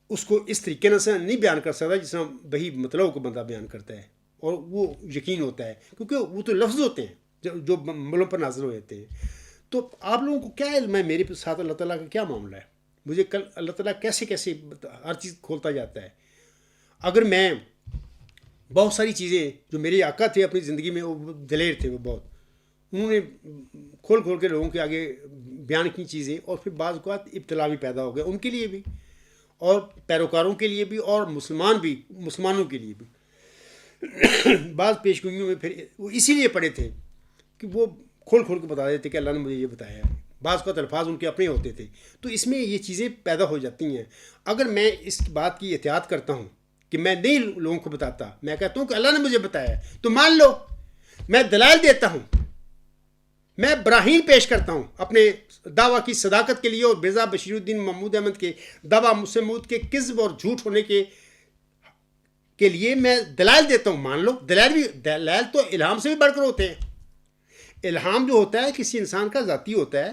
اس کو اس طریقے سے نہیں بیان کر سکتا جس طرح وحی مطلب کو بندہ بیان کرتا ہے، اور وہ یقین ہوتا ہے کیونکہ وہ تو لفظ ہوتے ہیں جو ملوں پر نازل ہو جاتے ہیں۔ تو آپ لوگوں کو کیا علم ہے میرے ساتھ اللہ تعالیٰ کا کیا معاملہ ہے، مجھے کل اللہ تعالیٰ کیسے ہر چیز کھولتا جاتا ہے۔ اگر میں بہت ساری چیزیں جو میرے آقا تھے اپنی زندگی میں، وہ دلیر تھے، وہ بہت انہوں نے کھول کے لوگوں کے آگے بیان کی چیزیں، اور پھر بعض اوقات ابتلا بھی پیدا ہو گیا ان کے لیے بھی اور پیروکاروں کے لیے بھی اور مسلمانوں کے لیے بھی۔ بعض پیشگوئیوں میں پھر وہ اسی لیے پڑے تھے کہ وہ کھول کے بتا دیتے کہ اللہ نے مجھے یہ بتایا ہے، بعض کا الفاظ ان کے اپنے ہوتے تھے، تو اس میں یہ چیزیں پیدا ہو جاتی ہیں۔ اگر میں اس بات کی احتیاط کرتا ہوں کہ میں نہیں لوگوں کو بتاتا، میں کہتا ہوں کہ اللہ نے مجھے بتایا ہے تو مان لو، میں دلائل دیتا ہوں، میں براہین پیش کرتا ہوں اپنے دعویٰ کی صداقت کے لیے، اور مرزا بشیر الدین محمود احمد کے دعویٰ مسمود کے کذب اور جھوٹ ہونے کے لیے میں دلائل دیتا ہوں، مان لو۔ دلائل تو الہام سے بھی بڑھ کر ہوتے ہیں۔ الہام جو ہوتا ہے کسی انسان کا ذاتی ہوتا ہے،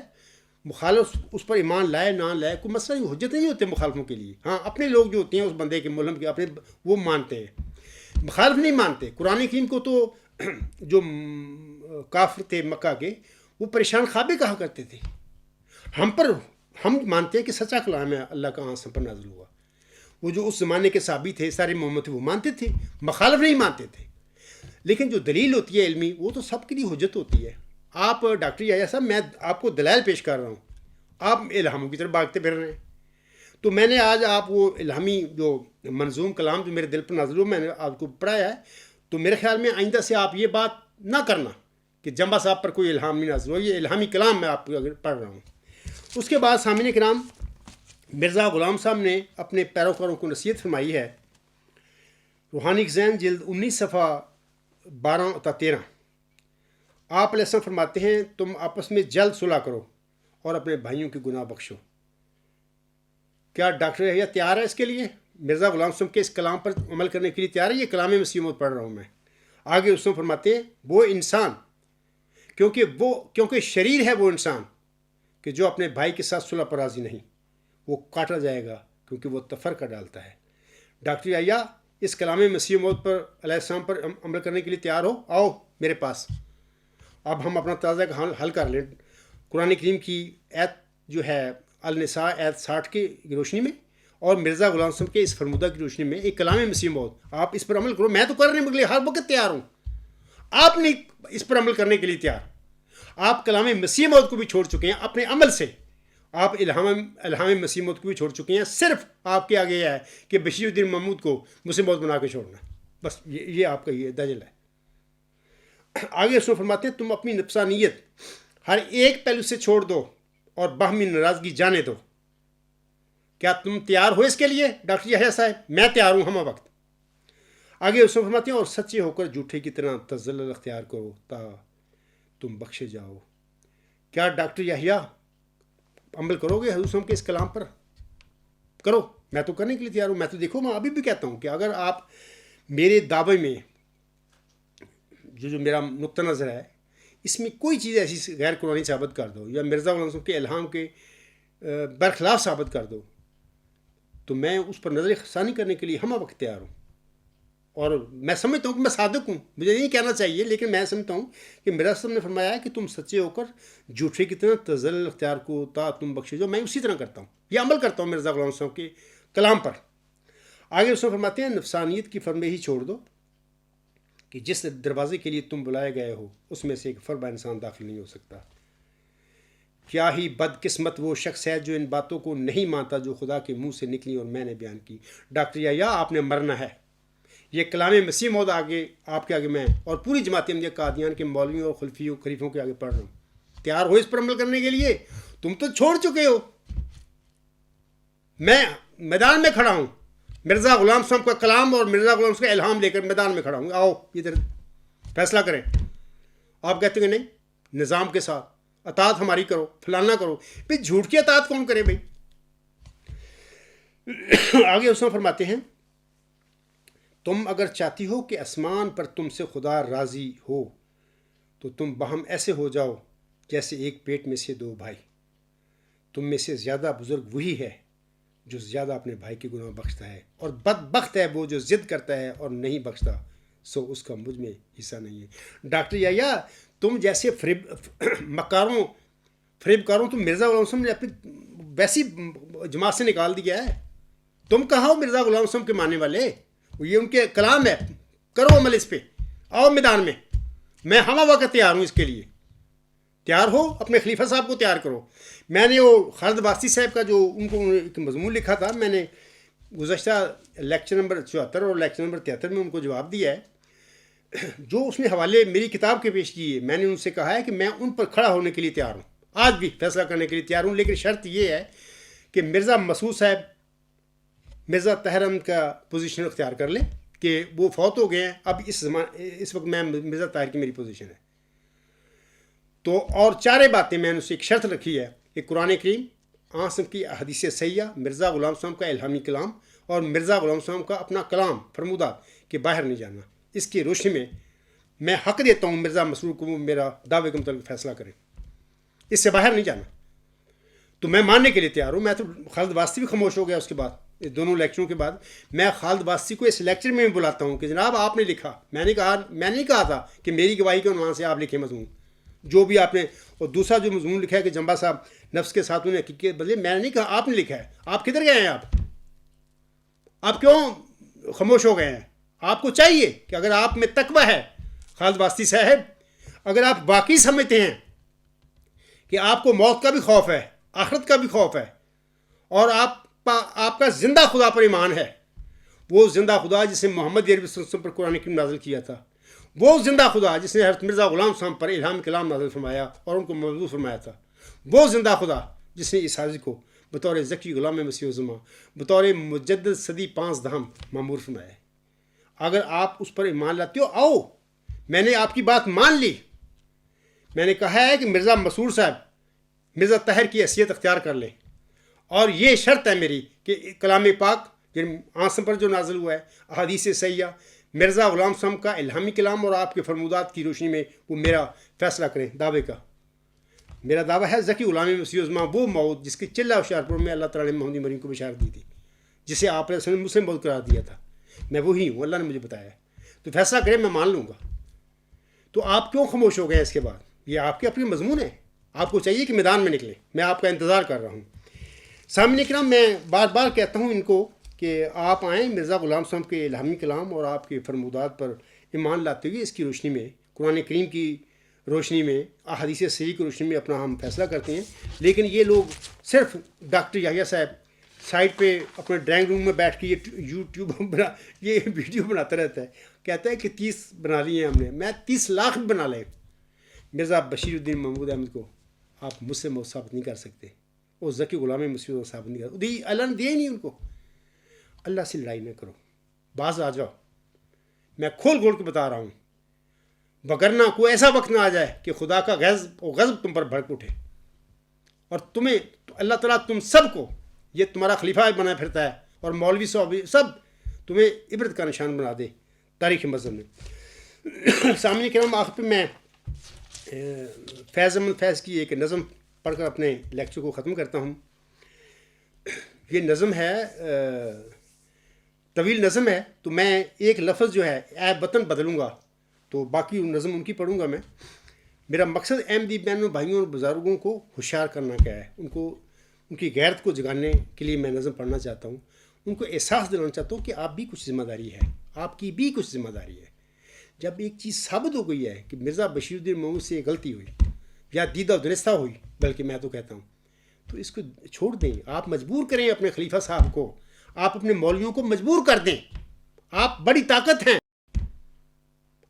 مخالف اس پر ایمان لائے نہ لائے کوئی مسئلہ نہیں، حجت نہیں ہوتے مخالفوں کے لیے۔ ہاں اپنے لوگ جو ہوتے ہیں اس بندے کے ملم کے اپنے وہ مانتے ہیں، مخالف نہیں مانتے۔ قرآن کریم کو تو جو کافر تھے مکہ کے وہ پریشان خوابے کہا کرتے تھے، ہم مانتے ہیں کہ سچا کلام ہے اللہ کا آسمان پر نازل ہوا۔ وہ جو اس زمانے کے صحابی تھے سارے محمد تھے وہ مانتے تھے، مخالف نہیں مانتے تھے۔ لیکن جو دلیل ہوتی ہے علمی وہ تو سب کے لیے حجت ہوتی ہے۔ آپ ڈاکٹر یحییٰ صاحب، میں آپ کو دلائل پیش کر رہا ہوں، آپ الہاموں کی طرف بھاگتے پھر رہے ہیں۔ تو میں نے آج آپ وہ الہامی جو منظوم کلام جو میرے دل پر نازل ہوا میں نے آپ کو پڑھایا ہے، تو میرے خیال میں آئندہ سے آپ یہ بات نہ کرنا کہ جمبا صاحب پر کوئی الہام نہیں نازل ہوا، یہ الہامی کلام میں آپ کو اگر پڑھ رہا ہوں۔ اس کے بعد سامعین کرام، مرزا غلام صاحب نے اپنے پیروکاروں کو نصیحت فرمائی ہے، روحانی ذہن جلد 19 صفحہ 12-13۔ آپ علیہ السلام فرماتے ہیں، تم آپس میں جلد صلح کرو اور اپنے بھائیوں کے گناہ بخشو۔ کیا ڈاکٹر یحییٰ تیار ہے اس کے لیے؟ مرزا غلام صاحب کے اس کلام پر عمل کرنے کے لیے تیار ہے؟ یہ کلام مسیح موعود پڑھ رہا ہوں میں۔ آگے اس میں فرماتے ہیں، وہ انسان کیونکہ شریر ہے وہ انسان کہ جو اپنے بھائی کے ساتھ صلح پر راضی نہیں، وہ کاٹا جائے گا کیونکہ وہ تفرقہ ڈالتا ہے۔ ڈاکٹر یحییٰ اس کلام مسیح موعود پر علیہ السلام پر عمل کرنے کے لیے تیار ہو؟ آؤ میرے پاس۔ اب ہم اپنا تنازع حل کر لیں قرآن کریم کی آیت جو ہے النساء آیت 60 کی روشنی میں، اور مرزا غلام صاحب کے اس فرمودہ کی روشنی میں، ایک کلام مسیح موعود۔ آپ اس پر عمل کرو، میں تو کرنے کے لیے ہر وقت تیار ہوں، آپ نہیں اس پر عمل کرنے کے لیے تیار۔ آپ کلام مسیح موعود کو بھی چھوڑ چکے ہیں اپنے عمل سے، آپ الہام مسیح موعود کو بھی چھوڑ چکے ہیں، صرف آپ کے آگے یہ ہے کہ بشیر الدین محمود کو مسیح موعود بنا کے چھوڑنا، بس یہ آپ کا یہ دجل ہے۔ آگے اس میں فرماتے ہیں، تم اپنی نفسانیت ہر ایک پہلو سے چھوڑ دو اور باہمی ناراضگی جانے دو۔ کیا تم تیار ہو اس کے لیے ڈاکٹر یحییٰ صاحب؟ میں تیار ہوں ہمہ وقت۔ آگے اس میں فرماتے ہیں، اور سچے ہو کر جھوٹے کی طرح تذلل اختیار کرو تا تم بخشے جاؤ۔ کیا ڈاکٹر یحییٰ عمل کرو گے حضور صلی اللہ علیہ وسلم کے اس کلام پر؟ کرو، میں تو کرنے کے لیے تیار ہوں۔ میں تو دیکھو، میں ابھی بھی کہتا ہوں کہ اگر آپ میرے دعوے میں جو میرا نقطہ نظر ہے، اس میں کوئی چیز ایسی غیر قرآنی ثابت کر دو یا مرزا غلام صاحب کے الہام کے برخلاف ثابت کر دو، تو میں اس پر نظر ثانی کرنے کے لیے ہمہ وقت تیار ہوں۔ اور میں سمجھتا ہوں کہ میں صادق ہوں، مجھے نہیں کہنا چاہیے، لیکن میں سمجھتا ہوں کہ مرزا صاحب نے فرمایا ہے کہ تم سچے ہو کر جھوٹے کی طرح تذلل اختیار کو تا تم بخشے جاؤ۔ میں اسی طرح کرتا ہوں، یہ عمل کرتا ہوں مرزا غلام صاحب کے کلام پر۔ آگے اس میں فرماتے ہیں، نفسانیت کی فرمے ہی چھوڑ دو کہ جس دروازے کے لیے تم بلائے گئے ہو اس میں سے ایک فربہ انسان داخل نہیں ہو سکتا۔ کیا ہی بد قسمت وہ شخص ہے جو ان باتوں کو نہیں مانتا جو خدا کے منہ سے نکلی اور میں نے بیان کی۔ ڈاکٹر یحییٰ آپ نے مرنا ہے، یہ کلام مسیح موعود آگے آپ کے آگے میں اور پوری جماعت احمدیہ قادیان کے مولویوں اور خلیفوں کے آگے پڑھ رہا ہوں۔ تیار ہو اس پر عمل کرنے کے لیے؟ تم تو چھوڑ چکے ہو، میں میدان میں کھڑا ہوں، مرزا غلام صاحب کا کلام اور مرزا غلام صاحب کا الہام لے کر میدان میں کھڑا ہوں۔ آؤ ادھر فیصلہ کریں۔ آپ کہتے ہیں نہیں، نظام کے ساتھ اطاعت ہماری کرو، فلانا کرو۔ بھائی جھوٹ کی اطاعت کون کرے بھائی؟ آگے اس میں فرماتے ہیں، تم اگر چاہتی ہو کہ آسمان پر تم سے خدا راضی ہو تو تم باہم ایسے ہو جاؤ جیسے ایک پیٹ میں سے دو بھائی۔ تم میں سے زیادہ بزرگ وہی ہے جو زیادہ اپنے بھائی کے گناہ بخشتا ہے، اور بدبخت ہے وہ جو ضد کرتا ہے اور نہیں بخشتا، سو اس کا مجھ میں حصہ نہیں ہے۔ ڈاکٹر یحییٰ تم جیسے فریب کاروں تم مرزا غلام صاحب نے اپنی ویسی جماعت سے نکال دیا ہے۔ تم کہاں ہو مرزا غلام صاحب کے ماننے والے؟ یہ ان کے کلام ہے، کرو عمل اس پہ، آؤ میدان میں، میں ہمہ وقت تیار ہوں اس کے لیے۔ تیار ہو، اپنے خلیفہ صاحب کو تیار کرو۔ میں نے وہ خالد واسطی صاحب کا جو ان کو ایک مضمون لکھا تھا، میں نے گزشتہ لیکچر نمبر 74 اور لیکچر نمبر 73 میں ان کو جواب دیا ہے، جو اس نے حوالے میری کتاب کے پیش کیے۔ میں نے ان سے کہا ہے کہ میں ان پر کھڑا ہونے کے لیے تیار ہوں، آج بھی فیصلہ کرنے کے لیے تیار ہوں، لیکن شرط یہ ہے کہ مرزا مسعود صاحب مرزا طاہر احمد کا پوزیشن اختیار کر لیں کہ وہ فوت ہو گئے ہیں، اب اس وقت میں مرزا طاہر کی میری پوزیشن ہے۔ تو اور چارے باتیں میں نے اسے ایک شرط رکھی ہے کہ قرآن کریم، آسم کی احادیث صحیحہ، مرزا غلام صاحب کا الہامی کلام اور مرزا غلام صاحب کا اپنا کلام فرمودات کے باہر نہیں جانا۔ اس کی روشنی میں حق دیتا ہوں مرزا مسرور کو میرا دعوے کے متعلق فیصلہ کریں، اس سے باہر نہیں جانا۔ تو میں ماننے کے لیے تیار ہوں۔ میں تو خالد واسطی بھی خاموش ہو گیا اس کے بعد، دونوں لیکچروں کے بعد میں خالد واسطی کو اس لیکچر میں بلاتا ہوں کہ جناب آپ نے لکھا، میں نے نہیں کہا تھا کہ میری گواہی کے عنوان سے آپ لکھے مضمون جو بھی آپ نے، اور دوسرا جو مضمون لکھا ہے کہ جنبا صاحب نفس کے ساتھ انہیں حقیقت بدلے، میں نے نہیں کہا، آپ نے لکھا ہے۔ آپ کدھر گئے ہیں؟ آپ کیوں خاموش ہو گئے ہیں؟ آپ کو چاہیے کہ اگر آپ میں تقویٰ ہے خالد واسطی صاحب، اگر آپ باقی سمجھتے ہیں کہ آپ کو موت کا بھی خوف ہے، آخرت کا بھی خوف ہے، اور آپ کا زندہ خدا پر ایمان ہے، وہ زندہ خدا جسے محمد عربی صلی اللہ علیہ وسلم پر قرآن کریم نازل کیا تھا، وہ زندہ خدا جس نے حضرت مرزا غلام صاحب پر الہام کلام نازل فرمایا اور ان کو موضوع فرمایا تھا، وہ زندہ خدا جس نے اس حاضر کو بطور ذکی غلام مسیح الزماں بطور مجدد صدی 5 دہم معمور فرمایا ہے۔ اگر آپ اس پر ایمان لاتے ہو، آؤ، میں نے آپ کی بات مان لی، میں نے کہا ہے کہ مرزا مسرور صاحب مرزا طاہر کی حیثیت اختیار کر لیں، اور یہ شرط ہے میری کہ کلام پاک یعنی آسم پر جو نازل ہوا ہے، احادیث صحیحہ، مرزا غلام صاحب کا الہامی کلام اور آپ کے فرمودات کی روشنی میں وہ میرا فیصلہ کریں دعوے کا۔ میرا دعویٰ ہے ذکی غلام مسیح الزماں وہ موت جس کی چلہ ہوشیارپور میں اللہ تعالیٰ نے محمد مریم کو بشارت دی تھی، جسے آپ نے مسلم موت قرار دیا تھا، میں وہی ہوں، اللہ نے مجھے بتایا ہے۔ تو فیصلہ کریں، میں مان لوں گا۔ تو آپ کیوں خاموش ہو گئے اس کے بعد؟ یہ آپ کے اپنے مضمون ہے، آپ کو چاہیے کہ میدان میں نکلیں، میں آپ کا انتظار کر رہا ہوں۔ سامعین کرام، میں بار بار کہتا ہوں ان کو کہ آپ آئیں، مرزا غلام صاحب کے الہامی کلام اور آپ کے فرمودات پر ایمان لاتے ہوئے اس کی روشنی میں، قرآن کریم کی روشنی میں، احادیث صحیح کی روشنی میں اپنا ہم فیصلہ کرتے ہیں۔ لیکن یہ لوگ صرف ڈاکٹر یحییٰ صاحب سائٹ پہ اپنے ڈرائنگ روم میں بیٹھ کے یہ ویڈیو بناتا رہتا ہے، کہتا ہے کہ 30 بنا لی ہیں ہم نے، میں 30 لاکھ بھی بنا لے، مرزا بشیر الدین محمود احمد کو آپ مجھ سے ثابت نہیں کر سکتے، وہ ذکی غلام مسیح کو ثابت نہیں کر سکتے، اللہ نے دیا ہی نہیں ان کو۔ اللہ سے لڑائی نہ کرو، باز آ جاؤ، میں کھول کھول کے بتا رہا ہوں، وگرنہ کوئی ایسا وقت نہ آ جائے کہ خدا کا غضب تم پر بھڑک اٹھے، اور تمہیں اللہ تعالیٰ تم سب کو، یہ تمہارا خلیفہ بنا پھرتا ہے اور مولوی صاحب سب تمہیں عبرت کا نشان بنا دے تاریخ مذہب میں۔ سامنے کرام، آخر پہ میں فیض احمد فیض کی ایک نظم پڑھ کر اپنے لیکچر کو ختم کرتا ہوں۔ یہ نظم ہے، طویل نظم ہے، تو میں ایک لفظ جو ہے اے وطن بدلوں گا، تو باقی نظم ان کی پڑھوں گا میں۔ میرا مقصد احمدی بہنوں بھائیوں اور بزرگوں کو ہوشیار کرنا کیا ہے، ان کی غیرت کو جگانے کے لیے میں نظم پڑھنا چاہتا ہوں، ان کو احساس دلانا چاہتا ہوں کہ آپ بھی کچھ ذمہ داری ہے، آپ کی بھی کچھ ذمہ داری ہے۔ جب ایک چیز ثابت ہو گئی ہے کہ مرزا بشیر الدین محمود سے غلطی ہوئی یا دیدہ و درستہ ہوئی، بلکہ میں تو کہتا ہوں، تو اس کو چھوڑ دیں، آپ مجبور کریں اپنے خلیفہ صاحب کو، آپ اپنے مولویوں کو مجبور کر دیں، آپ بڑی طاقت ہیں،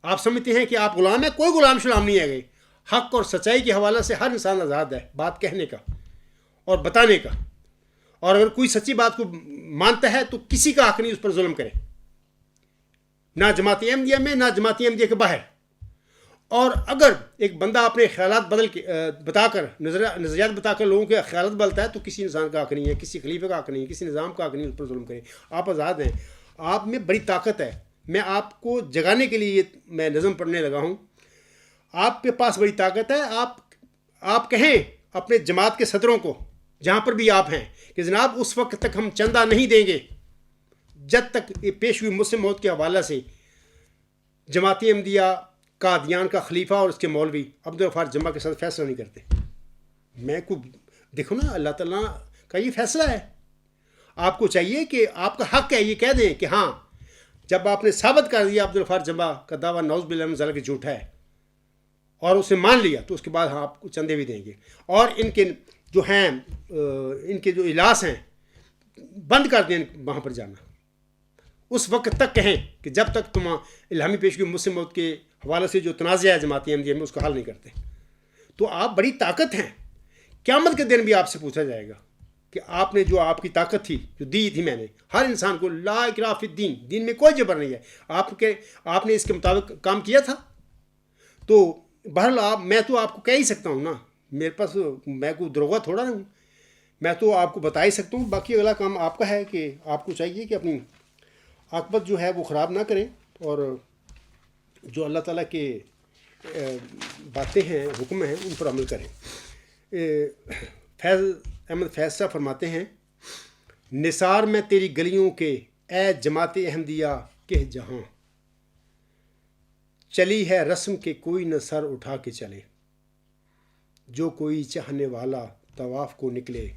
آپ سمجھتے ہیں کہ آپ غلام ہیں، کوئی غلام شلام نہیں ہے گئے، حق اور سچائی کے حوالے سے ہر انسان آزاد ہے بات کہنے کا اور بتانے کا، اور اگر کوئی سچی بات کو مانتا ہے تو کسی کا حق نہیں اس پر ظلم کرے، نہ جماعت احمدیہ میں نہ جماعت احمدیہ کے باہر۔ اور اگر ایک بندہ اپنے خیالات بتا کر نظریات بتا کر لوگوں کے خیالات بدلتا ہے تو کسی انسان کا حق نہیں ہے، کسی خلیفہ کا حق نہیں ہے، کسی نظام کا حق نہیں اس پر ظلم کرے، آپ آزاد ہیں، آپ میں بڑی طاقت ہے۔ میں آپ کو جگانے کے لیے میں نظم پڑھنے لگا ہوں، آپ کے پاس بڑی طاقت ہے، آپ کہیں اپنے جماعت کے صدروں کو جہاں پر بھی آپ ہیں کہ جناب اس وقت تک ہم چندہ نہیں دیں گے جب تک یہ پیش ہوئی مسلم موت کے حوالہ سے جماعت احمدیہ قادیان کا خلیفہ اور اس کے مولوی عبدالغفار جمعہ کے ساتھ فیصلہ نہیں کرتے۔ میں کو دیکھو نا، اللہ تعالیٰ کا یہ فیصلہ ہے، آپ کو چاہیے کہ آپ کا حق ہے یہ کہہ دیں کہ ہاں، جب آپ نے ثابت کر دیا عبدالغفار جمعہ کا دعویٰ نعوذ باللہ من ذالک جھوٹا ہے اور اسے مان لیا، تو اس کے بعد ہاں آپ کو چندے بھی دیں گے، اور ان کے جو ہیں ان کے جو اجلاس ہیں بند کر دیں وہاں پر جانا، اس وقت تک کہیں کہ جب تک تم الہامی پیشگی مسلم موت کے حوالے سے جو تنازع ہے جماعت احمدیہ میں اس کا حل نہیں کرتے، تو آپ بڑی طاقت ہیں۔ قیامت کے دن بھی آپ سے پوچھا جائے گا کہ آپ نے جو آپ کی طاقت تھی جو دی تھی میں نے ہر انسان کو، لا اکراہ فی الدین، دین میں کوئی جبر نہیں ہے، آپ نے اس کے مطابق کام کیا تھا۔ تو بہرحال میں تو آپ کو کہہ ہی سکتا ہوں نا، میرے پاس میں کوئی دروغہ تھوڑا ہوں، میں تو آپ کو بتا ہی سکتا ہوں، باقی اگلا کام آپ کا ہے کہ آپ کو چاہیے کہ اپنی عاقبت جو ہے وہ خراب نہ کریں، اور جو اللہ تعالیٰ کے باتیں ہیں حکم ہیں ان پر عمل کریں۔ فیض احمد فیض صاحب فرماتے ہیں، نثار میں تیری گلیوں کے اے جماعت احمدیہ کہ جہاں، چلی ہے رسم کے کوئی نہ سر اٹھا کے چلے، جو کوئی چاہنے والا طواف کو نکلے،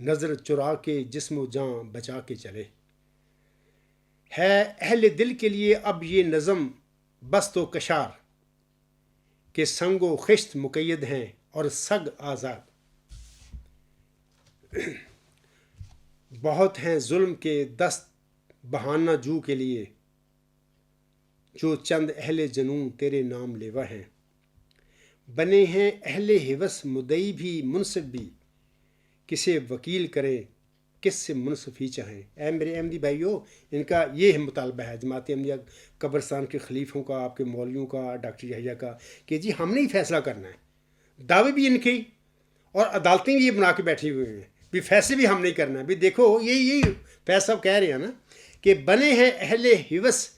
نظر چرا کے جسم و جاں بچا کے چلے۔ ہے اہل دل کے لیے اب یہ نظم بست و کشار، کہ سنگ و خشت مقید ہیں اور سگ آزاد۔ بہت ہیں ظلم کے دست بہانہ جو کے لیے، جو چند اہل جنوں تیرے نام لیوا ہیں۔ بنے ہیں اہل ہوس مدعی بھی منصف بھی، کسے وکیل کریں کس سے منصفی چاہیں. اے میرے احمدی بھائیو، ان کا یہ مطالبہ ہے جماعت احمدیہ قبرستان کے خلیفوں کا، آپ کے مولویوں کا، ڈاکٹر یحییٰ کا، کہ جی ہم نے ہی فیصلہ کرنا ہے. دعوے بھی ان کے ہی اور عدالتیں بھی یہ بنا کے بیٹھی ہوئے ہیں بھی فیصلے بھی ہم نہیں کرنا ہے. بھی دیکھو یہی فیصلہ کہہ رہے ہیں نا کہ بنے ہیں اہل حوث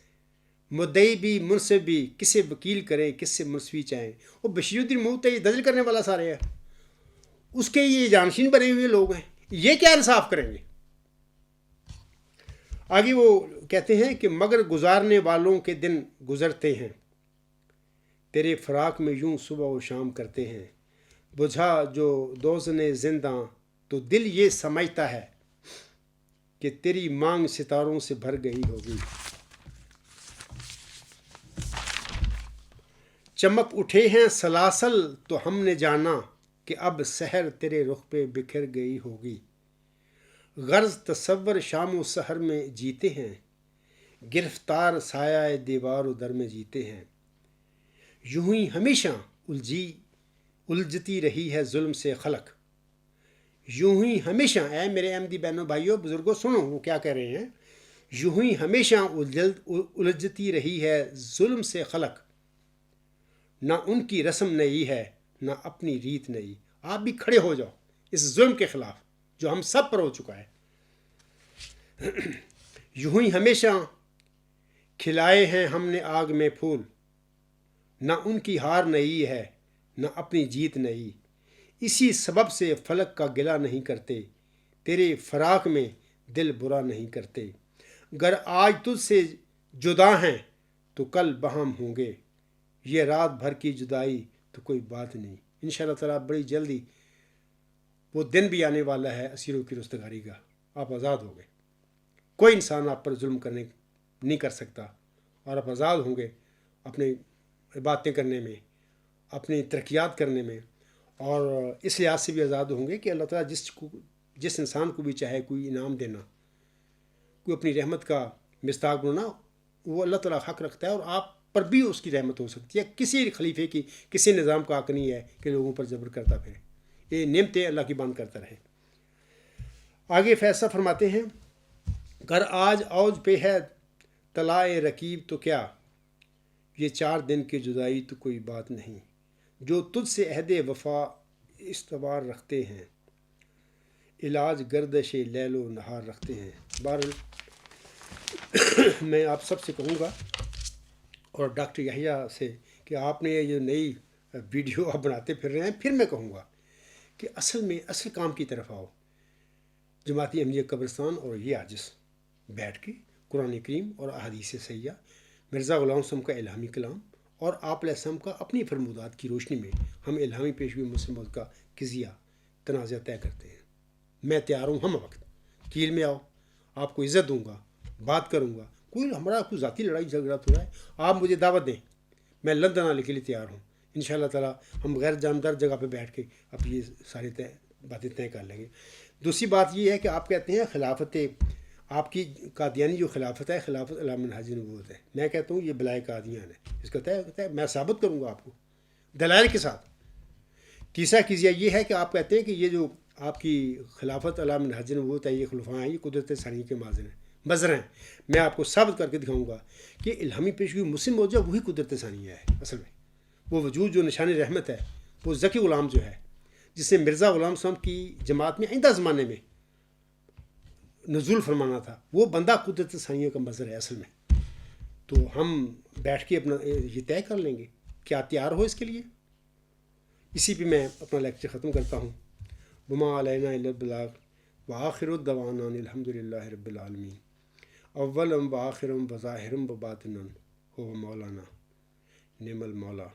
مدعی بھی منصف بھی، کسے وکیل کریں کس سے منصفی چاہیں. وہ بشیر الدین مفتی دجل کرنے والا سارے ہیں، اس کے یہ جانشین بنے ہوئے لوگ ہیں، یہ کیا انصاف کریں گے. آگے وہ کہتے ہیں کہ مگر گزارنے والوں کے دن گزرتے ہیں، تیرے فراق میں یوں صبح و شام کرتے ہیں. بجھا جو دوزن زنداں تو دل یہ سمجھتا ہے کہ تیری مانگ ستاروں سے بھر گئی ہوگی. چمک اٹھے ہیں سلاسل تو ہم نے جانا کہ اب سحر تیرے رخ پہ بکھر گئی ہوگی. غرض تصور شام و سحر میں جیتے ہیں، گرفتار سایہ دیوار و در میں جیتے ہیں. یوں ہی ہمیشہ الجھتی رہی ہے ظلم سے خلق. یوں ہی ہمیشہ، اے میرے احمدی بہنوں بھائیوں بزرگوں سنو وہ کیا کہہ رہے ہیں. یوں ہی ہمیشہ الجھتی رہی ہے ظلم سے خلق، نہ ان کی رسم نئی ہے نہ اپنی ریت نئی. آپ بھی کھڑے ہو جاؤ اس ظلم کے خلاف جو ہم سب پر ہو چکا ہے. یوں ہی ہمیشہ کھلائے ہیں ہم نے آگ میں پھول، نہ ان کی ہار نئی ہے نہ اپنی جیت نئی. اسی سبب سے فلک کا گلہ نہیں کرتے، تیرے فراق میں دل برا نہیں کرتے. گر آج تجھ سے جدا ہیں تو کل بہم ہوں گے، یہ رات بھر کی جدائی تو کوئی بات نہیں. انشاءاللہ تعالیٰ بڑی جلدی وہ دن بھی آنے والا ہے اسیروں کی رستگاری کا. آپ آزاد ہو گئے، کوئی انسان آپ پر ظلم کرنے نہیں کر سکتا، اور آپ آزاد ہوں گے اپنی باتیں کرنے میں، اپنی ترقیات کرنے میں، اور اس لحاظ سے بھی آزاد ہوں گے کہ اللہ تعالیٰ جس انسان کو بھی چاہے کوئی انعام دینا، کوئی اپنی رحمت کا مصداق بننا، وہ اللہ تعالیٰ حق رکھتا ہے، اور آپ پر بھی اس کی رحمت ہو سکتی ہے. کسی خلیفے کی کسی نظام کا حق نہیں ہے کہ لوگوں پر جبر کرتا پھرے. یہ نعمتیں اللہ کی بند کرتا رہے. آگے فیصلہ فرماتے ہیں، گر آج اوج پہ ہے طلاع رقیب تو کیا، یہ 4 دن کی جدائی تو کوئی بات نہیں. جو تجھ سے عہد وفا استوار رکھتے ہیں، علاج گردش لیل و نہار رکھتے ہیں. بہرحال میں آپ سب سے کہوں گا اور ڈاکٹر یحییٰ سے کہ آپ نے یہ جو نئی ویڈیو آپ بناتے پھر رہے ہیں، پھر میں کہوں گا کہ اصل کام کی طرف آؤ. جماعتی احمدیہ قبرستان اور یہ عاجز بیٹھ کے قرآن کریم اور احادیث صحیحہ، مرزا غلام وسلم کا الہامی کلام اور آپ علیہ السلام کا اپنی فرمودات کی روشنی میں ہم الہامی پیشگوئی مسلم ملک کا قضیہ تنازع طے کرتے ہیں. میں تیار ہوں، ہم وقت کیل میں آؤ، آپ کو عزت دوں گا، بات کروں گا. ہمارا کوئی ذاتی لڑائی جھگڑا ہو رہا ہے، آپ مجھے دعوت دیں، میں لندن آنے کے لیے تیار ہوں. انشاءاللہ تعالیٰ ہم غیر جاندار جگہ پہ بیٹھ کے اب یہ ساری باتیں طے کر لیں گے. دوسری بات یہ ہے کہ آپ کہتے ہیں خلافت، آپ کی قادیانی جو خلافت ہے خلافت علی منہاج نبوت ہے. میں کہتا ہوں یہ بلائے قادیان ہے، اس کا طے میں ثابت کروں گا آپ کو دلائل کے ساتھ. تیسرا قضیہ یہ ہے کہ آپ کہتے ہیں کہ یہ جو آپ کی خلافت علی منہاج نبوت ہے، یہ خلفاء ہیں، یہ قدرت ثانی کے مظہر ہیں. میں آپ کو ثابت کر کے دکھاؤں گا کہ الہامی پیشگوئی مسلم موجہ وہی قدرت ثانیہ ہے. اصل میں وہ وجود جو نشان رحمت ہے، وہ ذکی غلام جو ہے، جس نے مرزا غلام صاحب کی جماعت میں آئندہ زمانے میں نزول فرمانا تھا، وہ بندہ قدرت ثانیہ کا مظہر ہے اصل میں. تو ہم بیٹھ کے اپنا یہ طے کر لیں گے. کیا تیار ہو اس کے لیے؟ اسی پہ میں اپنا لیکچر ختم کرتا ہوں. وما علینا الا البلاغ وآخر الدعوانا الحمد للہ رب العالمین. اولم وآخرم وظاہرم وباطنن هو مولانا نعم المولا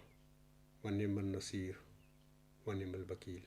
ونعم النصیر ونعم الوکیل.